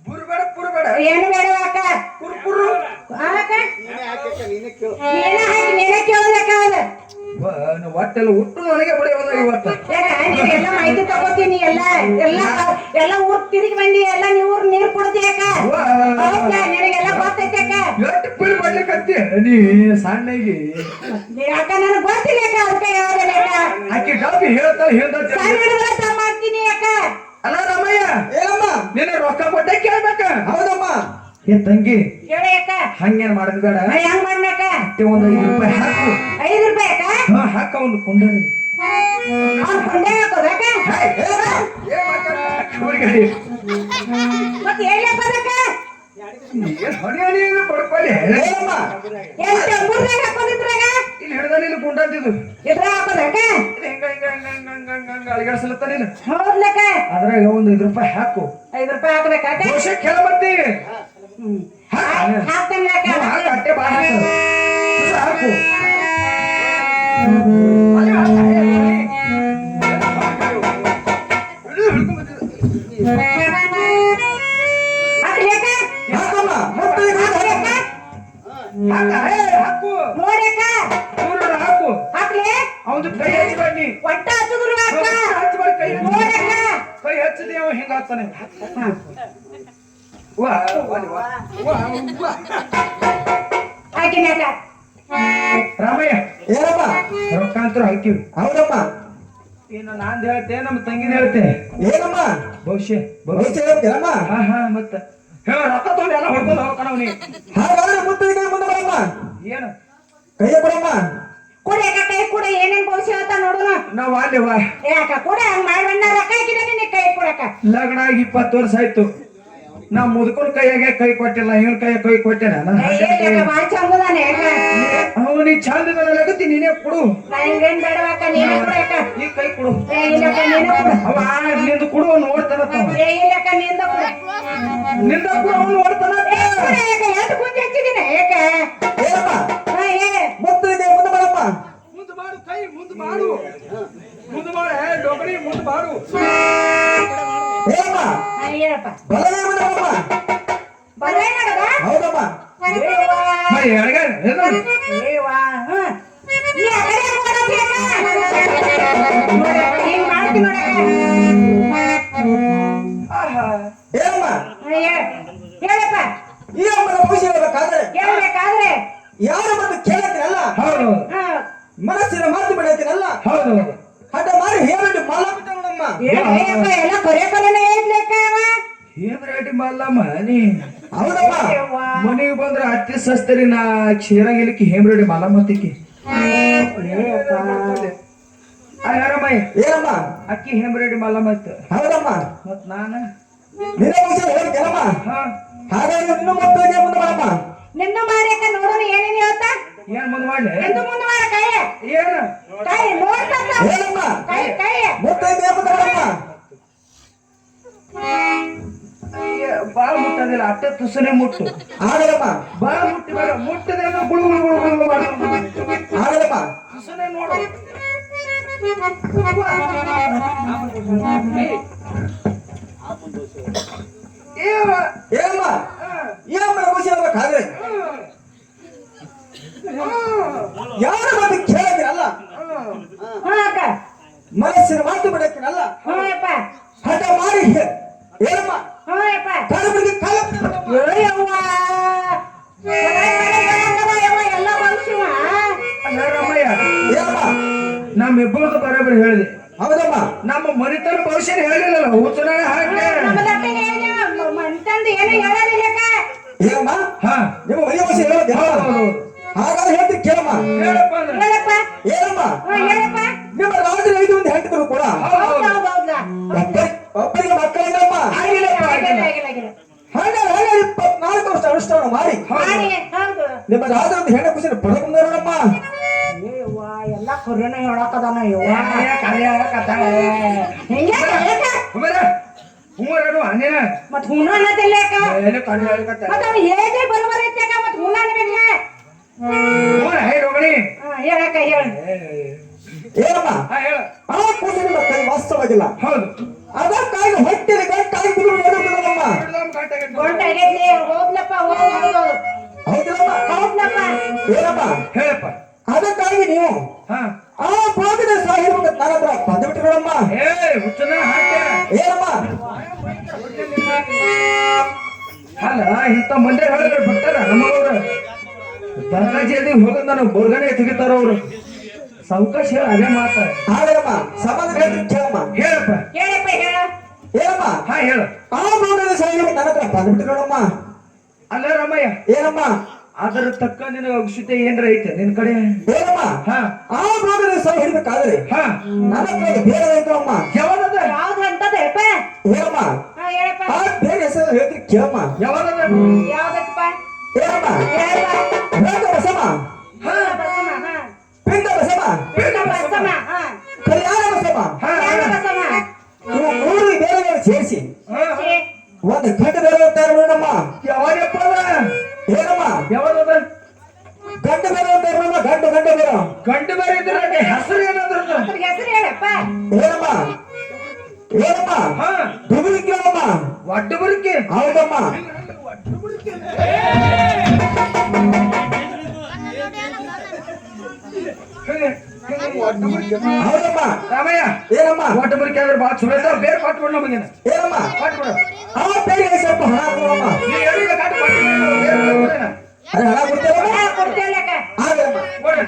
ಪುರ್ ಬೇಡ ಪುರ್ ಬೇಡ ಏನು ಬೇಡ ಅಕ್ಕ ಪುರ್ ಪುರ್ ಅಕ್ಕ ನೀನೇ ಹಾಕಿ ನೀನೇ ಕೇಳೋದಕ್ಕ ಅದು ಒಟ್ಟೆಲ್ಲ ಹುಟ್ಟು ನನಗೆ ಬಡಿಯೋದ ಇವತ್ತು. ಯಾಕ ನೀನ್ ಎಲ್ಲ ಮಾಹಿತಿ ತಗೋತೀನಿ ಎಲ್ಲ ಊರ್ ತಿರುಗಿ ಬಂದಿ ಎಲ್ಲ ನೀವು ನೀರ್ ಕೊಡ್ತಿ ಅಕ್ಕ ಹೌದಾ ನಿನಗೆಲ್ಲ ಗೊತ್ತೈತಿ ಅಕ್ಕ ಎಷ್ಟು ಪಿಲ್ ಮಾಡ್ಲಿಕ್ಕತ್ತಿ ನೀ ಸಣ್ಣಗೆ. ಅಕ್ಕ ನನಗ್ ಗೊತ್ತಿಲ್ಲ ಅಕ್ಕ ಅದಕ್ಕೆ ಯಾವ್ದಲ್ಲ ಅಕ್ಕ ಆಕಿ ಡಬ್ಬಿ ಹೇಳ್ತಾಳ ಸಣ್ಣ ಹಿಡಿದ್ರೆ ತಮ್ಮ ಮಾಡ್ತೀನಿ ಅಕ್ಕ ಅಲ್ಲ ರಾಮಯ್ಯ, ಏನಮ್ಮ ನಿನ್ನ ರೊಕ್ಕ ಕೊಟ್ಟೆ ಕೇಳ್ಬೇಕ. ಹೌದಮ್ಮ ಏ ತಂಗಿ ಹೇಳಿ ಅಕ್ಕ ಹಂಗೇನ್ ಮಾಡೋದ್ ಬೇಡ, ಹೆಂಗ್ ಮಾಡ್ಬೇಕ ಒಂದು 5 ರೂಪಾಯಿ ಹಾಕು. 5 ರೂಪಾಯಿ ಅಕ್ಕ ಹಾ ಹಾಕ ಒಂದು ಕೊಂಡರಿ. ಅವ್ನ್ ಕೊಂಡೆ ಹಾಕೋದಕ್ಕ ಮತ್ತೆ ಹೇಳಪ್ಪ ಅದಕ್ಕ ಪಡ್ಕೊಳ್ಳಿ ಏನಮ್ಮ ಎಷ್ಟು ಮೂರ್ನಾಗ ಹಾಕೋದಿದ್ರಾಗ ಇಲ್ಲಿ ಹಿಡ್ದಾನ ಇಲ್ಲಿ ಕುಂಡಂತಿದ್ದು ಇದ್ರ ಹಾಕೋದಕ್ಕ ಹಿಂಗ ಹಿಂಗ ಹಿಂಗ ಹಿಂಗ ಹಿಂಗ ಹಿಂಗ ಹಿಂಗ ಅಳಿಗಾಡ್ಸಲತ್ತಾನಿಲ್ಲ. ಹೌದ್ಲಕ್ಕ ಅದ್ರಾಗ ಒಂದು 5 ರೂಪಾಯಿ ಹಾಕು. 5 ರೂಪಾಯಿ ಹಾಕ್ಬೇಕಾಕ ದೋಷ ಕೇಳ ಬರ್ತಿ ಹಾಕ್ತೇನೆ ಅಕ್ಕ ಹಾಕು ಅಟ್ಟೆ ಬಾ ಹಾಕು. ಹಾಕ್ಲಿ ಅಕ್ಕ ಹಾಕಮ್ಮ ಮತ್ತೆ ಈಗ ಹಾಕ್ಲಿ ಅಕ್ಕ ಹಾಕು ನೋಡಿ ಅಕ್ಕ ಹಾಕು. ಹಾಕ್ಲಿ ಅವನು ಕೈ ಹಚ್ಚಬೇಡಿ, ಒಟ್ಟ ಹಚ್ಚುದ್ರು ಅಕ್ಕ ಹಚ್ಚಬೇಡಿ ಕೈ ನೋಡಿ ಅಕ್ಕ ಕೈ ಹಚ್ಚದೆ ಅವ ಹಿಂಗ ಆಗ್ತಾನೆ. ವಾ ಹಾಕಿನಿ ಅಕ್ಕ ರಾಮಯ್ಯ, ಏನಮ್ಮ ರೊಕ್ಕಾಂತರ ಹಾಕಿವಿ. ಹೌದಮ್ಮ ಇನ್ನು ನಾಂದ್ ಹೇಳ್ತೆ, ನಮ್ಮ ತಂಗಿನ ಹೇಳ್ತೆ. ಏನಮ್ಮ ಭವಿಷ್ಯ ಭವಿಷ್ಯ ಹೇಳ್ತೀರಮ್ಮ. ಹಾ ಹಾ ಮತ್ತ ರೊಕ್ಕ ತಗೊಂಡು ಎಲ್ಲ ಹೊಡ್ಕೊಂಡು ಹೋಗ್ಕಣವ್ ನೀ. ಹಾಗಾದ್ರೆ ಮುಂದೆ ಮುಂದೆ ಬರಮ್ಮ ಏನು ಕೈಯ ಕೊಡಮ್ಮ. ಕೊಡಿ ಅಕ್ಕ ಕೈ ಕೂಡ ಏನೇನ್ ಭವಿಷ್ಯ ಹೇಳ್ತಾ ನೋಡುನು ನಾವ್ ಅಲ್ಲಿ ವಾ ಯಾಕ ಕೂಡ ಹಂಗ ಮಾಡ್ಬಣ್ಣ ರೊಕ್ಕ ಹಾಕಿದ ನಿನ್ನ ಕೈ ಕೊಡಕ್ಕ ಲಗ್ನ ಆಗಿ 20 ವರ್ಷ ಆಯ್ತು. ನಾ ಮುದ್ಕೊಂಡ್ ಕೈಯಾಗೆ ಕೈ ಕೊಟ್ಟಿಲ್ಲ, ಇವನ್ ಕೈಯಾಗ ಕೈ ಕೊಟ್ಟೆನ. ಬಾಳ ಚಂದದಾನೆ ಯಾಕ ಅವನಿಗೆ ಚಂದ ಲಗತ್ತಿ ನೀನೇ ಕೊಡು. ನಾ ಹಿಂಗೇನ್ ಬೇಡವಾಕ ನೀನೇ ಕೊಡಕ್ಕ ಈ ಕೈ ಕೊಡು. ಇಲ್ಲಕ್ಕ ನೀನೇ ಕೊಡು ಅವ ನಿಂದು ಕೊಡು, ನೋಡ್ತಾನ. ಇಲ್ಲಕ್ಕ ನಿಂದ ಕೊಡು ನಿಂದ ಕೊಡು, ಅವ್ನು ನೋಡ್ತಾನ. ಎಷ್ಟು ಕುಂಜಿ ಹಚ್ಚಿದಿನ ಯಾಕ ಏನಮ್ಮ ಹೇಳಿ ಮುಂದೆ ಮುಂದೆ ಬರಮ್ಮ. ಮುಂದೆ ಮಾಡು, ಕೈ ಮುಂದೆ ಮಾಡು, ಮುಂದೆ ಮಾಡ ಡೊಗರಿ ಮುಂದೆ ಮಾಡು. ಏನಮ್ಮ ಹೇಳಪ್ಪ ಬಲಗೈ ಮುಂದೆ ಬರಮ್ಮ. ಬರೇ ನೋಡದ ಹೌದಮ್ಮ ಹಿಂಗ್ ಮಾಡ್ತೀನಿ ನೋಡಕ್ಕ ಏನಮ್ಮ ಹೇಳಪ್ಪ ಈ ಅಮ್ಮನ ಖುಷಿ ಹೇಳ್ಬೇಕಾದ್ರೆ ಹೇಳ್ಬೇಕಾದ್ರೆ ಯಾರ ಬಂದು ಕೇಳತ್ತೀರಲ್ಲ, ಹೌದು ಮನಸ್ಸಿನ ಮಾತು ಬಿಡತ್ತೀರಲ್ಲ, ಹೌದು ಹಠ ಮಾಡಿ ಹೇಳಿ ಮಾಲ ಬಿಟ್ಟ ನೋಡಮ್ಮ. ಎಲ್ಲ ಕೊರೆ ಕೊರೆನೇ ಹೇಳ್ಲಿಕ್ಕ ಏನ್ ರೇಟಿ ಮಲ್ಲಮ್ಮ ನೀ. ಹೌದಮ್ಮ ಮನೆಗೆ ಬಂದ್ರೆ ಅತಿ ಸಸ್ತರಿ ನಾ ಕ್ಷೀರಂಗಿಲಿಕ್ಕೆ ಹೇಮ್ರೆಡಿ ಮಲ್ಲಮ್ಮತ್ತಿಕ್ಕಿ. ಯಾರಮ್ಮಯ್ಯ ಏನಮ್ಮ ಅಕ್ಕಿ ಹೇಮ್ರೆಡಿ ಮಲ್ಲಮ್ಮತ್ತ. ಹೌದಮ್ಮ ಮತ್ ನಾನು ನಿನ್ನ ಖುಷಿ ಹೇಳ್ತೀರಮ್ಮ. ಹಾ ಹಾಗಾದ್ರೆ ಇನ್ನು ಮುಂದೆ ಮುಂದೆ ಬರಮ್ಮ. ನಿನ್ನ ಮಾಡ್ಯಾಕ ನೋಡೋಣ ಏನೇನು ಹೇಳ್ತಾ ಏನ್ ಮುಂದ್ ಮಾಡ್ಲಿ ಎಂದು ಮುಂದೆ ಮಾಡ ಕೈ ಏನ ಕೈ ನೋಡ್ತಾ ಏನಮ್ಮ ಕೈ ಕೈ ಮುಂದೆ ಮುಂದೆ ಬರಮ್ಮ. ಬಾಳ ಮುಟ್ಟದಿಲ್ಲ, ಅಟ್ಟೆ ತುಸನೆ ಮುಟ್ಟು. ಆಗಲಮ್ಮ ಬಾಳ ಮುಟ್ಟಿ ಬೇಡ, ಮುಟ್ಟದೇನೋ ಗುಳು ಗುಳು ಗುಳು ಗುಳು ಮಾಡು. ಆಗಲಮ್ಮ ತುಸನೆ ನೋಡು. ಏನಮ್ಮ ಈ ಅಮ್ಮನ ಖುಷಿ ಹೇಳ್ಬೇಕಾದ್ರೆ ಯಾರ ಮಾತು ಕೇಳತ್ತೀರಲ್ಲ, ಹಾ ಅಕ್ಕ ಮನಸ್ಸಿನ ಮಾತು ಬಿಡತ್ತೀರಲ್ಲ, ಹಾ ಅಪ್ಪ ಹಠ ಮಾಡಿ ಏನಮ್ಮ ಹಾ ಅಪ್ಪ ಕಾಲುಗಳಿಗೆ ಕಾಲ ಯವ್ವ ಎಲ್ಲ ಬಂದ್ಸಿವ ರಾಮಯ್ಯ, ಏನಮ್ಮ ನಮ್ಮಿಬ್ಬರದು ಬರೋಬ್ಬರಿ ಹೇಳಿದೆ. ಹೌದಮ್ಮ ನಮ್ಮ ಮನಿತನ ಭವಿಷ್ಯ ಹೇಳಿಲ್ಲ, ಹುಚ್ಚನ ಹಾಕಿ ನಮ್ಮ ದಟ್ಟಗೆ ಮನ್ತಾನ ಏನಮ್ಮ ಹಾ ನಿಮ್ಮ ಮನೆ ಭಾಷೆ ಹೇಳೋದು ಹಾಗಾದ್ರೆ ಹೇಳ್ತೀನಿ ಕೇಳಮ್ಮ ಹೇಳಪ್ಪ ಅಂದ್ರೆ ಹೇಳಪ್ಪ ಏನಮ್ಮ ಹೇಳಪ್ಪ ನಿಮ್ಮ ರಾಜರ 5 ಮಂದಿ ಹೆಂಡತಿರು ಕೂಡ ಹೌದಾ ಹೌದಾ ಒಬ್ಬರಿಗೆ ಮಕ್ಕಳಿಲ್ಲಮ್ಮ ಆಗಿಲ್ಲ ಆಗಿಲ್ಲ ಆಗಿಲ್ಲ ಹಾಗಾದ್ರೆ 24 ವರ್ಷ ಅನುಷ್ಠಾನ ಮಾಡಿ ಮಾಡಿ ಹೌದು ನಿಮ್ಮ ರಾಜ ಒಂದು ಹೆಣ್ಣು ಖುಷಿ ಪಡ್ಕೊಂಡ ನೋಡಮ್ಮ ಯವ್ವ ಎಲ್ಲ ಕೊರೋನ ಹೇಳಕದಾನ ಯವ್ವ ಹಿಂಗೆ ಹೂವರನು ಅನೇನ ಮತ್ ಹುಣ್ಣ ಅನ್ನತಿಲ್ಲ ಯಾಕ ಏನು ಕಣ್ಣು ಹೇಳ್ಕತ್ತ ಮತ್ ಅವ್ನು ಹೇಗೆ ಬರೋಬರ ಐತ್ಯಾಕ ಮತ್ ಹುಣ್ಣ ಅನ್ಬೇಕಲ್ಲ ಹೂವರ ಹೇ ರೋಗಣಿ ಹೇಳಕ್ಕ ಹೇಳ ಏನಮ್ಮ ಹಾ ಹೇಳ ಆ ಕೂಸಿನ ಕೈ ವಾಸ್ತವಾಗಿಲ್ಲ ಹೌದು ಅದಕ್ಕಾಗಿ ಹೊಟ್ಟೆಲಿ ಗಟ್ಟಾಗಿ ಬಿಡುವುದಮ್ಮ ಗೊಂಟ ಆಗೈತಿ ಹೋಗ್ಲಪ್ಪ ಹೋಗು ಹೌದಿಲ್ಲಮ್ಮ ಹೌದ್ಲಪ್ಪ ಏನಮ್ಮ ಹೇಳಪ್ಪ ಅದಕ್ಕಾಗಿ ನೀವು ಹಾ ಆ ಪಾದದ ಸಾಹಿಬ್ ನನ್ನ ಹತ್ರ ಬಂದ್ಬಿಟ್ಟು ನೋಡಮ್ಮ ಏ ಹುಚ್ಚನ ಹಾಕ್ಯ ಏನಮ್ಮ ಅಲ್ಲ ಇಂಥ ಮಂದಿ ಹೇಳಿದ್ರೆ ಬರ್ತಾರ ನಮ್ಮವ್ರು ದರ್ಗಾಜಿಯಲ್ಲಿ ಹೋಗೋದ್ ನಾನು ಬೋರ್ಗನೆ ತೆಗಿತಾರ ಅವ್ರು ಸಾವಕಾಶ ಹೇಳ ಅದೇ ಮಾತ ಹಾಗಲ್ಲಮ್ಮ ಸಮಾಧಾನ ಹೇಳ್ತೀನಿ ಕೇಳಮ್ಮ ಹೇಳಪ್ಪ ಹೇಳಪ್ಪ ಹೇಳ ಏನಮ್ಮ ಹಾ ಹೇಳು ಆ ಪಾದದ ಸಾಹಿಬ್ ನನ್ನ ಹತ್ರ ಬಂದ್ಬಿಟ್ಟು ನೋಡಮ್ಮ ಅಲ್ಲ ರಮಯ್ಯ ಏನಮ್ಮ ಅದ್ರ ತಕ್ಕ ನಿನಗೆ ಔಷಧಿ ಏನ್ರ ಐತೆ ನಿನ್ ಕಡೆ ಏನಮ್ಮ ಹಾ ಆ ಪಾದದ ಸಾಹಿಬ್ ಹಿಡ್ಬೇಕಾದ್ರೆ ಹಾ ನನ್ನ ಹತ್ರ ಬೇರೆ ಐತಮ್ಮ ಯಾವದದ ಯಾವ್ದು ಅಂತದಪ್ಪ ಏನಮ್ಮ ಹೇಳಪ್ಪ ಆ ಬೇರೆ ಹೆಸರು ಹೇಳ್ತೀನಿ ಕೇಳಮ್ಮ ಯಾವದದ ಯಾವ್ದಪ್ಪ ಏನಮ್ಮ ಹೇಳಪ್ಪ ಬೇಗ ಬಸಮ್ಮ ಹಾ ಬಸಮ್ಮ ಪಿಂಡ ಬಸಮ್ಮ ಬಸಮ್ಮ ಕಲ್ಯಾಣ ಬಸಮ್ಮ ಹಾ ಬಸಮ್ಮ ಇವು 3 ಬೇರೆ ಬೇರೆ ಸೇರಿಸಿ ಹಾ ಒಂದು ಗಂಡ ಬೇರೆ ಅಂತಾರೆ ನೋಡಮ್ಮ ಯಾವದಪ್ಪ ಏನಮ್ಮ ಯಾವದದ ಗಂಡ ಬೇರೆ ಅಂತಾರೆ ನೋಡಮ್ಮ ಗಂಡ ಬೇರೆ ಗಂಟು ಬೇರೆ ಇದ್ರೆ ಹೆಸರು ಏನಾದ್ರದ್ದು ಅದ್ರ ಹೆಸರು ಹೇಳಪ್ಪ ಏನಮ್ಮ ಏನಮ್ಮ ಹಾ ದುಗುಲಿ ಕೇಳಮ್ಮ ಒಟ್ಟು ಬರುಕ್ಕೆ ಹೌದಮ್ಮ ಹೌದಮ್ಮ ರಾಮಯ್ಯ ಏನಮ್ಮ ಒಟ್ಟು ಬರುಕ್ಕೆ ಆದ್ರೆ ಭಾಳ ಚಲೋ ಇದ್ದಾವ ಬೇರೆ ಕೊಟ್ಟು ಬಿಡು ನಮಗೇನ ಏನಮ್ಮ ಕೊಟ್ಟು ಬಿಡು ಆ ಬೇರೆ ಸ್ವಲ್ಪ ಹಣ ಕೊಡಮ್ಮ ನೀ ಹೇಳಿದ ಕಾಟು ಕೊಟ್ಟು ಬಿಡು, ಬೇರೆ ಕೊಟ್ಟು ಬಿಡೇನ? ಅರೆ ಹಣ ಕೊಡ್ತೇವಮ್ಮ ಕೊಡ್ತೇವಲ್ಲಕ್ಕ ಆಗಲ್ಲಮ್ಮ ಕೊಡು.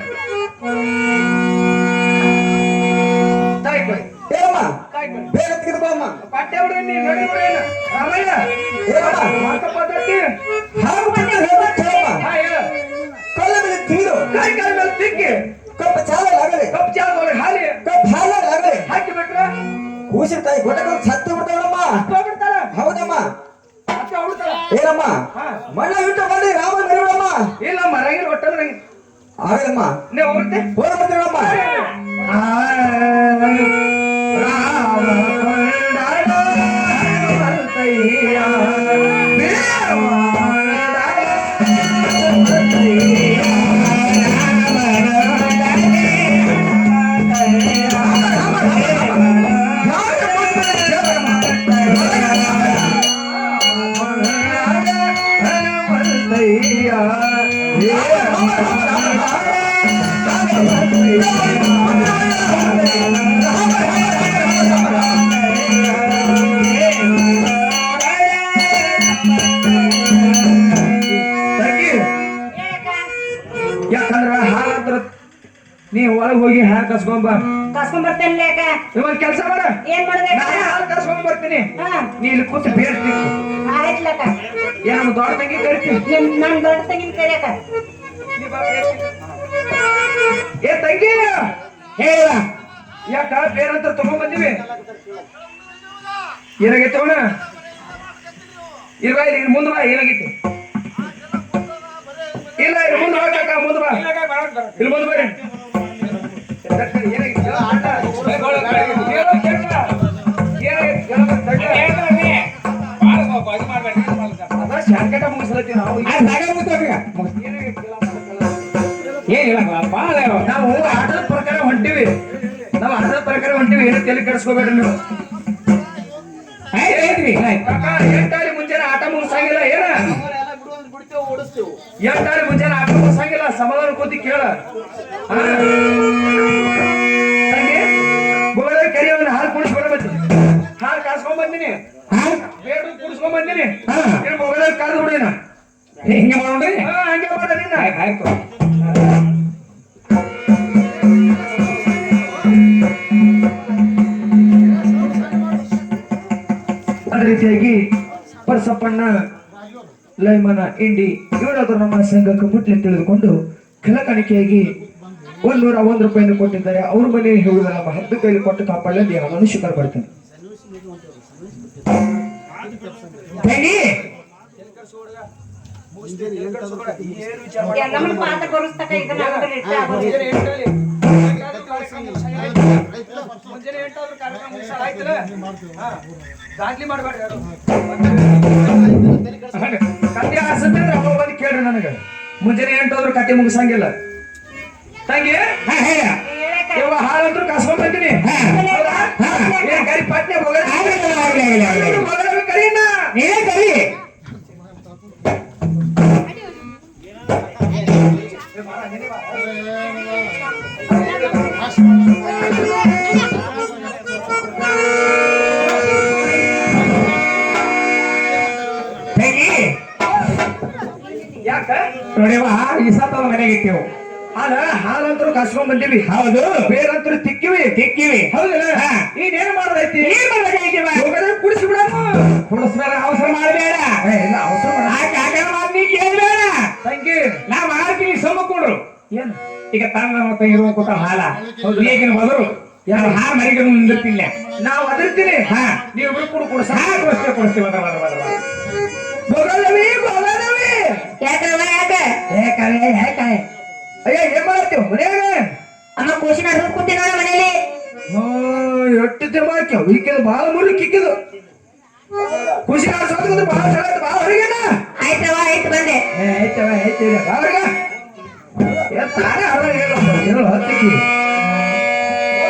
ತಾಯಿ ಕೊಡಿ ಏನಮ್ಮ ತಾಯಿ ಕೊಡಿ ಬೇರೆ ತೆಗೆದುಕೊಮ್ಮ ಪಟ್ಟೆ ಬಿಡ್ರಿ ನೀ ನಡಿ ಬಿಡೇನ ರಾಮಯ್ಯ ಏನಮ್ಮ ಮಾತ ಪದ್ಧತಿ ಹಾಗು ಬಿಟ್ಟು ಹೇಳ್ಬೇಕು ಕೇಳಮ್ಮ ಹಾ ಹೇಳು ಕಲ್ಲ ಮೇಲೆ ತೀರು ಕಾಯಿ ಕಾಯಿ ಮೇಲೆ ತಿಕ್ಕಿ ಕಪ್ಪ ಚಾಲಾಗದೆ ಕಪ್ಪು ಚಾದೊಳಗೆ ಹಾಲಿ ಕಪ್ಪ ಹಾಲಾಗದೆ ಹಾಕಿ ಬಿಟ್ರೆ ಕೂಸಿನ ತಾಯಿ ಗೊಟ್ಟಗಳು ಸತ್ತು ಬಿಡ್ತಾವಮ್ಮ ಹೋಗ್ಬಿಡ್ತಾರ ಹೌದಮ್ಮ ಮತ್ತೆ ಹೋಗ್ಬಿಡ್ತಾರ ಏನಮ್ಮ ಹಾ ಮಣ್ಣ ಬಿಟ್ಟು ಬಂದು ರಾಮ ಮರಿಬಿಡಮ್ಮ ಇಲ್ಲ ಮರಂಗಿಲ್ಲ ಒಟ್ಟಂದ್ರೆ ಆಗಲ್ಲಮ್ಮ ನೀವು ಹೋಗುತ್ತೆ ಹೋರ ಬರ್ತೀರಮ್ಮ ರಾಮ ಕೊಂಡಾಡ ಬರ್ತಯ್ಯ ಯಾಕಂದ್ರ ಹಾಲಂದ್ರ ನೀ ಒಳಗ್ ಹೋಗಿ ಹಾಲು ಕಸ್ಕೊಂಬ ಕಸ್ಕೊಂಡ್ ಬರ್ತೇನೆ ಅಕ್ಕ ಇವಾಗ ಕೆಲಸ ಮಾಡ ಏನ್ ಮಾಡ್ಬೇಕು ನಾನೇ ಹಾಲು ಕಸ್ಕೊಂಡ್ ಬರ್ತೀನಿ ಹಾ ನೀ ಇಲ್ಲಿ ಕೂತು ಬೇರ್ತಿ ಆಯ್ತ್ಲಕ್ಕ ಏನು ದೊಡ್ಡ ತಂಗಿ ಕರಿತೀನಿ ನನ್ ದೊಡ್ಡ ತಂಗಿನ ಕರಿಯಕ್ಕ ಏ ತಂಗಿ ಹೇಳ ಯಾಕ ಬೇರಂತ ತಗೊಂಡ್ ಬಂದಿವಿ ಏನಾಗೈತೆ ಅವನ ಇಲ್ವಾ ಇಲ್ಲಿ ಮುಂದೆ ಬಾ ಏನಾಗೈತಿ ಇಲ್ಲ ಇಲ್ಲಿ ಮುಂದೆ ಬಾ ಕಾಕ ಮುಂದೆ ಬಾ ಇಲ್ಲಿ ಮುಂದೆ ಬರ್ರಿ ಶಾರ್ಕಟ ಮುಗಿಸ್ಲತ್ತೀವಿ ನಾವು ನಾವು ಆಟದ ಪ್ರಕಾರ ಹೊಂಟಿವಿ ಏನು ತಲೆ ಕೆಡಿಸ್ಕೋಬೇಡ್ರಿ ನೀವು ಕಾಕ ಎಂಟಾಳಿ ಮುಂಜಾನೆ ಆಟ ಮುಗಿಸಂಗಿಲ್ಲ ಏನ ಎಂಟಾಳಿ ಮುಂಜಾನೆ ಆಟ ಮುಗಿಸಂಗಿಲ್ಲ ಸಮಾಧಾನ ಕೂತಿ ಕೇಳ ಬೋಳೆ ಕೆರೆ ಒಂದು ಹಾಲು ಕುಡಿಸ್ಕೊಂಡ್ ಬಂದಿ ಹಾಲು ಕಾಸ್ಕೊಂಡ್ ಬಂದಿನಿ ಬೇಡ ಕುಡಿಸ್ಕೊಂಡ್ ಬಂದಿನಿ ಮೊಬೈಲ್ ಕರೆದು ಬಿಡಿನ ಹಿಂಗೆ ಮಾಡೋಣ್ರಿ ಹಂಗೆ ಮಾಡ ನಿನ್ನ ಆಯ್ತು ಅದೇ ರೀತಿಯಾಗಿ ಪರಸಪ್ಪಣ್ಣ ಲೈಮನ ಇಂಡಿ ಇವರಾದರೂ ನಮ್ಮ ಸಂಘಕ್ಕೆ ಮುಟ್ಲಿ ತಿಳಿದುಕೊಂಡು ಕಲಕಾಣಿಕೆಯಾಗಿ 101 ರೂಪಾಯಿಯನ್ನು ಕೊಟ್ಟಿದ್ದಾರೆ. ಅವ್ರ ಮನೆ ಹೇಳುವುದರ ನಮ್ಮ 10 ಕೈಲಿ ಕೊಟ್ಟು ಕಾಪಾಡಲಿ ಹಣವನ್ನು ಸ್ವೀಕಾರ ಮಾಡ್ತಾನೆ. ತಂಗಿ ಎಲ್ಲಮ್ಮನ ಪಾತ್ರ ಕೊರಿಸ್ತಕ ಇದನ್ನ ಹಾಕಿದ್ರೆ ಇಷ್ಟ ಆಗೋದು. ಕತೆ ಆಸಕ್ತಿ ಅವ ಬಂದು ಕೇಳ್ರಿ ನನಗೆ. ಮುಂಜಾನೆ 8 ಆದ್ರೂ ಕತೆ ಮುಗಿಸಂಗಿಲ್ಲ. ತಂಗಿ ಹಾ ಹೇಳ ಇವ ಹಾಳಂದ್ರು ಕಸ್ಕೊಂಡ್ ಬಂದಿನಿ. ಏನ್ ಕರಿ ಪಟ್ನೆ ಹೋಗಲ್ಲ ಕರೀನ ನೀನೇ ಕರಿ. ತಂಗಿ ಯಾಕ ನೋಡಿವ ಈ ಸತ್ತವ ಮನೆಗೆ ಇಟ್ಟೆವು. ಹಾಲಂತರೂ ಕಸ್ಕೊಂಡ್ ಬಂದಿವಿ. ಹೌದು ಬೇರಂತರೂ ತಿಕ್ಕಿವಿ. ತಿಕ್ಕಿವಿ. ಹೌದಲ್ಲ ಹಾ. ಈಗೇನ್ ಮಾಡೋದೈತಿ? ಏನ್ ಮಾಡ್ಬೇಕಾಗಿವ? ಕುಡಿಸಿ ಬಿಡಮ್ಮ. ಕುಡಿಸ್ಬೇಡ, ಅವಸರ ಮಾಡಬೇಡ. ಇಲ್ಲ ಅವಸರ ಮಾಡ. ಆ ಕಾಕನ ಮಾತು ನೀ ಕೇಳಬೇಡ. ತಂಗಿ ನಾ ಮಾಡ್ತೀನಿ ಸೊಮ್ಮ ಕೊಡ್ರು. ಏನ್ ಈಗ ತನ್ನ ಮತ್ತೆ ಇರುವ ಕೂತ ಹಾಲ ಈಗಿನ ಬದರು ಯಾರು ಹಾಲು ಮರಿಗಳು ನಿಂದಿರ್ತಿಲ್ಲ. ನಾವು ಅದರ್ತೀನಿ. ಹಾ ನೀವಿಬ್ರು ಕೂಡ ಕುಡಿಸ. ಹಾ ಕೊಡಿಸ್ತೀವಿ ಬಗಲವಿ ಬಗಲವಿ ಯಾಕವ್ವ ಯಾಕ ಯಾಕೆ ಅಯ್ಯ ಏನ್ ಮಾಡತ್ತೀವ ಮನ್ಯಾಗ? ಅಮ್ಮ ಖುಷಿ ನಡ್ಕೊಂಡ್ ಕೂತಿ ನೋಡ ಮನೇಲಿ. ಎಟ್ಟಿದ್ದೆ ಮಾಡ್ಕೇವ್ ಈಕಿದು ಬಾಳ ಮುರಿ ಕಿಕ್ಕಿದು ಖುಷಿ ಆಡ್ಸೋದು ಬಾಳ ಚಲ ಬಾಳ ಹೊರಗೇನ. ಆಯ್ತವ ಆಯ್ತು ಬಂದೆ. ಆಯ್ತವ ಆಯ್ತು ಅವ್ರಿಗ ತಾನೇ ಅವ್ರ ಹೇಳು ಹತ್ತಿಕ್ಕಿ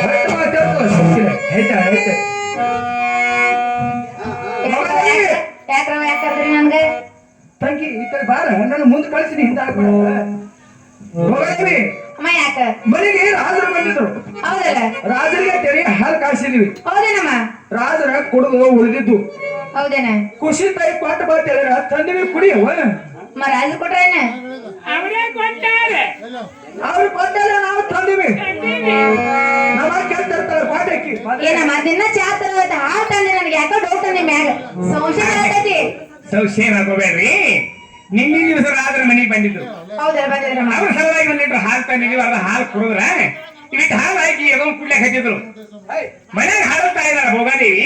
ಹೊಟ್ಟು ಮಾತಾಡ್ತಲ್ಲ ಸುಮ್ಕಿರೆ. ಆಯ್ತಾ ಆಯ್ತು ಯಾಕ್ರವ ಯಾಕಂದ್ರಿ ನನ್ಗೆ ತಂಗಿ ಈ ಕಡೆ ಬಾರ ನಾನು ಮುಂದೆ ಕಳಿಸ್ತೀನಿ ಹಿಂದೆ ಹಾಕ್ಬೇಡ. ಹೋಗಲಿ ಅಮ್ಮ ಯಾಕ ಮನೆಗೆ ರಾಜರು ಬಂದಿದ್ರು. ಹೌದಲ್ಲ ರಾಜರಿಗೆ ತೆರಿ ಹಾಲು ಕಾಯಿಸಿದ್ವಿ. ಹೌದೇನಮ್ಮ ರಾಜರ ಕುಡಿದು ಉಳಿದಿದ್ದು ಹೌದೇನ ಖುಷಿ ತಾಯಿ ಕೊಟ್ಟು ಬರ್ತೀರ ತಂದಿವಿ ಕುಡಿಯವ. ಅಮ್ಮ ರಾಜು ಕೊಟ್ರೇನ ಅವ್ರು ಕೊಟ್ಟಲ್ಲ ನಾವು ತಂದಿವಿ. ನಮ್ಮ ಕೆಲ್ತಿರ್ತಾರೆ ಪಾಠಕ್ಕೆ ಏನಮ್ಮ ದಿನ ಚಾ ತರೋದ ಹಾಲ್ ತಂದೆ ನನಗೆ ಯಾಕೋ ಡೌಟ್ ಅಂದೆ ಮ್ಯಾಗ ಸಂಶಯ ಆಗತೈತಿ. ಸಂಶಯ ಹಾಕೋಬೇಡ್ರಿ. ನಿನ್ನೆ ದಿವಸ ರಾತ್ರಿ ಮನೆಗೆ ಬಂದಿದ್ರು. ಹೌದಲ್ಲ ಬಂದಿದ್ರಮ್ಮ ಅವ್ರ ಸಲುವಾಗಿ ಬಂದಿದ್ರು. ಹಾಲು ತಂದಿದ್ವಿ. ಅರ್ಧ ಹಾಲು ಕುಡಿದ್ರ ಇಟ್ಟು ಹಾಲು ಹಾಕಿ ಅದನ್ನು ಕುಡ್ಲಕ್ ಹಚ್ಚಿದ್ರು. ಮನ್ಯಾಗ ಹಾಡುತ್ತಾ ಇದಾರ ಭೋಗಾದೇವಿ.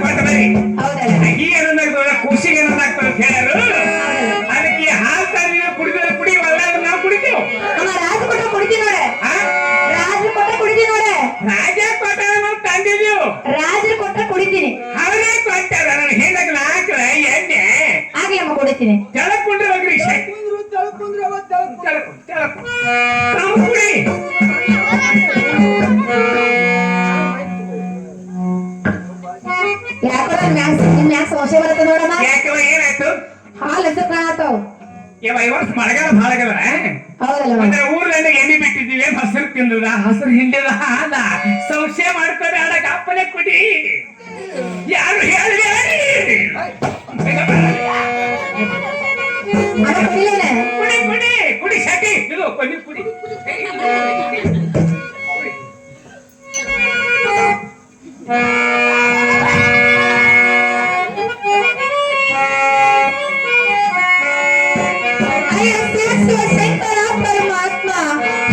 ಕೊಟ್ಟು ಬರ್ರಿ. ಹೌದಲ್ಲ ಅಕ್ಕಿ ಏನಂದಾಗ್ತದ ಖುಷಿಗೆ ಏನಂದಾಗ್ತದ ಅಂತ ಹೇಳರು. ಅದಕ್ಕೆ ಹಾಲು ತಂದಿವಿ ಕುಡಿದ್ರೆ ಕುಡಿ ಒಳ್ಳೆ ನಾವು ಕುಡಿತೀವಿ. ಅಮ್ಮ ರಾಜು ಕೊಟ್ಟ ಕುಡಿತೀನಿ ನೋಡ. ರಾಜು ಕೊಟ್ಟ ಕುಡಿತೀನಿ ನೋಡ. ರಾಜ ಕೊಟ್ಟ ನಾವು ತಂದಿದ್ದೀವಿ. ರಾಜರು ಕೊಟ್ಟ ಕುಡಿತೀನಿ. ಅವರೇ ಕೊಟ್ಟಾರ. ನಾನು ಹೇಳಕ್ ಹಾಕಲ ಎಣ್ಣೆ ಆಗ್ಲಮ್ಮ ಕುಡಿತೀನಿ. ತೆಳಕೊಂಡ್ರೆ ಹೋಗ್ರಿ ಕುಡಿ. ಯಾಕೋ ನಿಮ್ ಮ್ಯಾಗ ಸಂಶಯ ಬರುತ್ತೆ ನೋಡಮ್ಮ. ಯಾಕವ ಏನಾಯ್ತು? ಹಾಲ್ ಹೆಸರು ಕಾಣತಾವ್. ಯಾವ ಈ ವರ್ಷ ಮಳೆಗಾಲ ಭಾಳ ಆಗದ. ಹೌದಲ್ಲ ಅಂದ್ರೆ ಊರ್ಗಂಡ ಎಣ್ಣೆ ಬಿಟ್ಟಿದ್ದೀವಿ. ಹಸಿರು ತಿಂದದ ಹಸಿರು ಹಿಂಡಿದ ಹಾಲ ಸಂಶಯ ಮಾಡ್ಕೊಂಡು ಆಡಕ್ ಅಪ್ಪನೇ ಕುಡಿ. ಯಾರು ಹೇಳಿ ಅದ ಕುಡಿಲೇನ ಕುಡಿ ಕುಡಿ ಕುಡಿ ಶಟಿ ಇದು ಕುಡಿ ಕುಡಿ. ಅಯ್ಯೋ ಸೇರಿಸುವ ಶಂಕರ ಪರಮಾತ್ಮ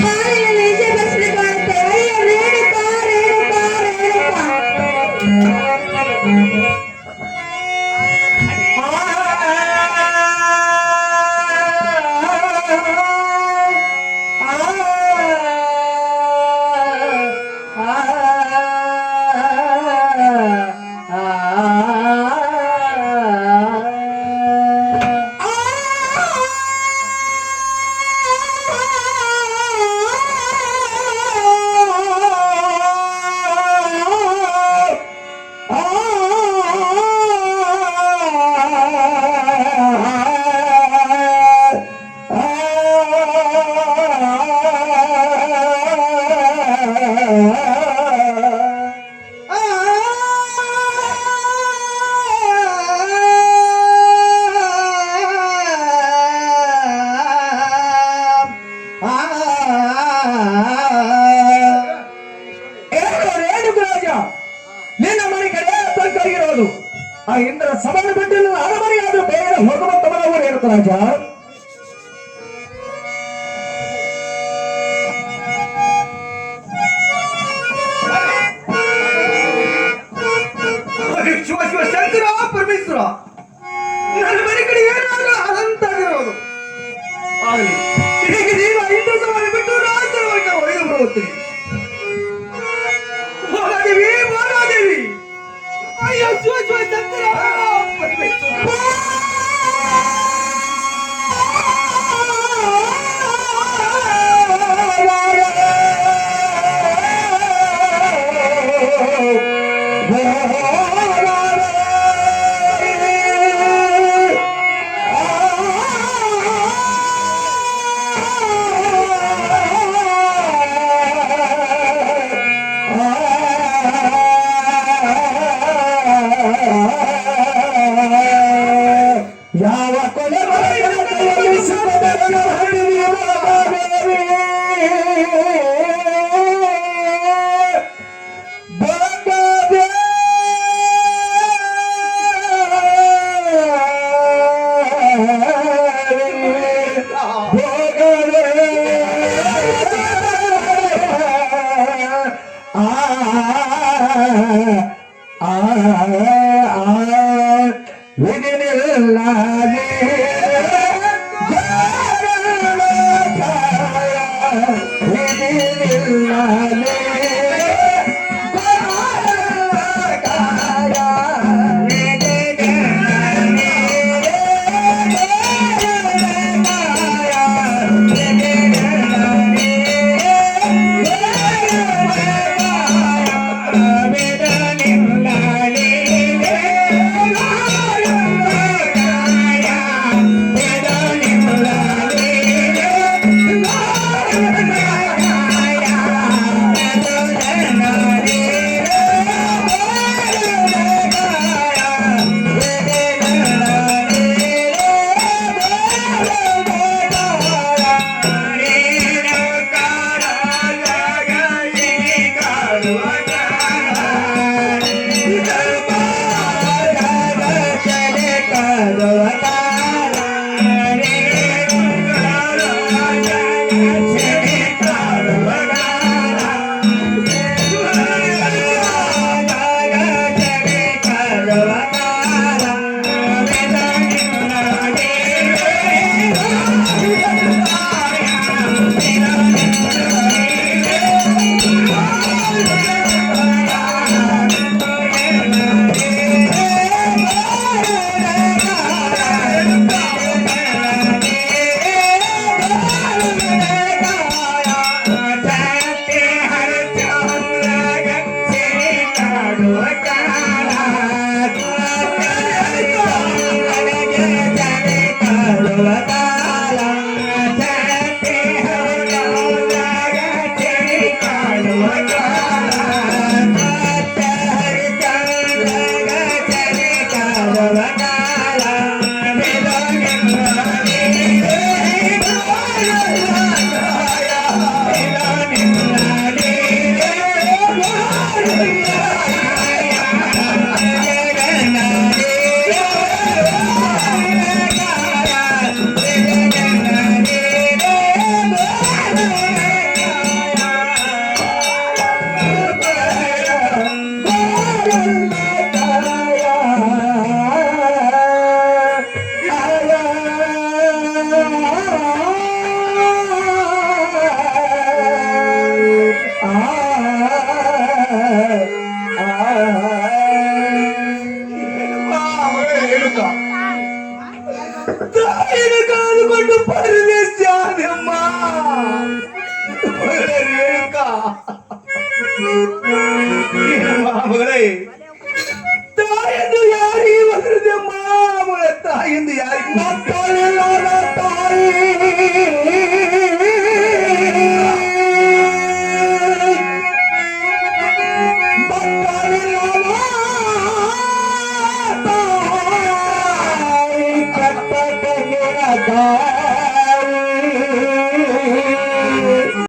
ಹಾಲಿನ ನಿಜ ಬಸಲು ಕಾಣುತ್ತೆ. ಅಯ್ಯೋ ರೇಣುಕಾ ರೇಣುಕಾ ರೇಣುಕಾ. ರಾಜ ಶಿವ ಶಿವ ಶಂಕರ ಪರಮೇಶ್ವರ ನನ್ನ ಮನೆ ಕಡೆ ಏನಾದ್ರೂ ಅದಂತಾಗಿರೋದು ಆಗಲಿ ಈಗ ನೀನು 5 ಸವಾರಿ ಬಿಟ್ಟು ರಾಜ್ಯವಾಗಿ ಹೊರಗೆ ಬರುತ್ತೀನಿ ಮಹಾದೇವಿ ಅಯ್ಯೋ ಶಿವ ಶಿವ ಶಂಕರ ಪರಮೇಶ್ವರ ಯಾವ ಕೊಲೆ ಕೈಯಲ್ಲಿ ಸುಖವನ್ನು ಹರಿಯುವ ಮಹಾದೇವಿ ಬಂದದೆ ವಿಧಿನಿಲ್ಲ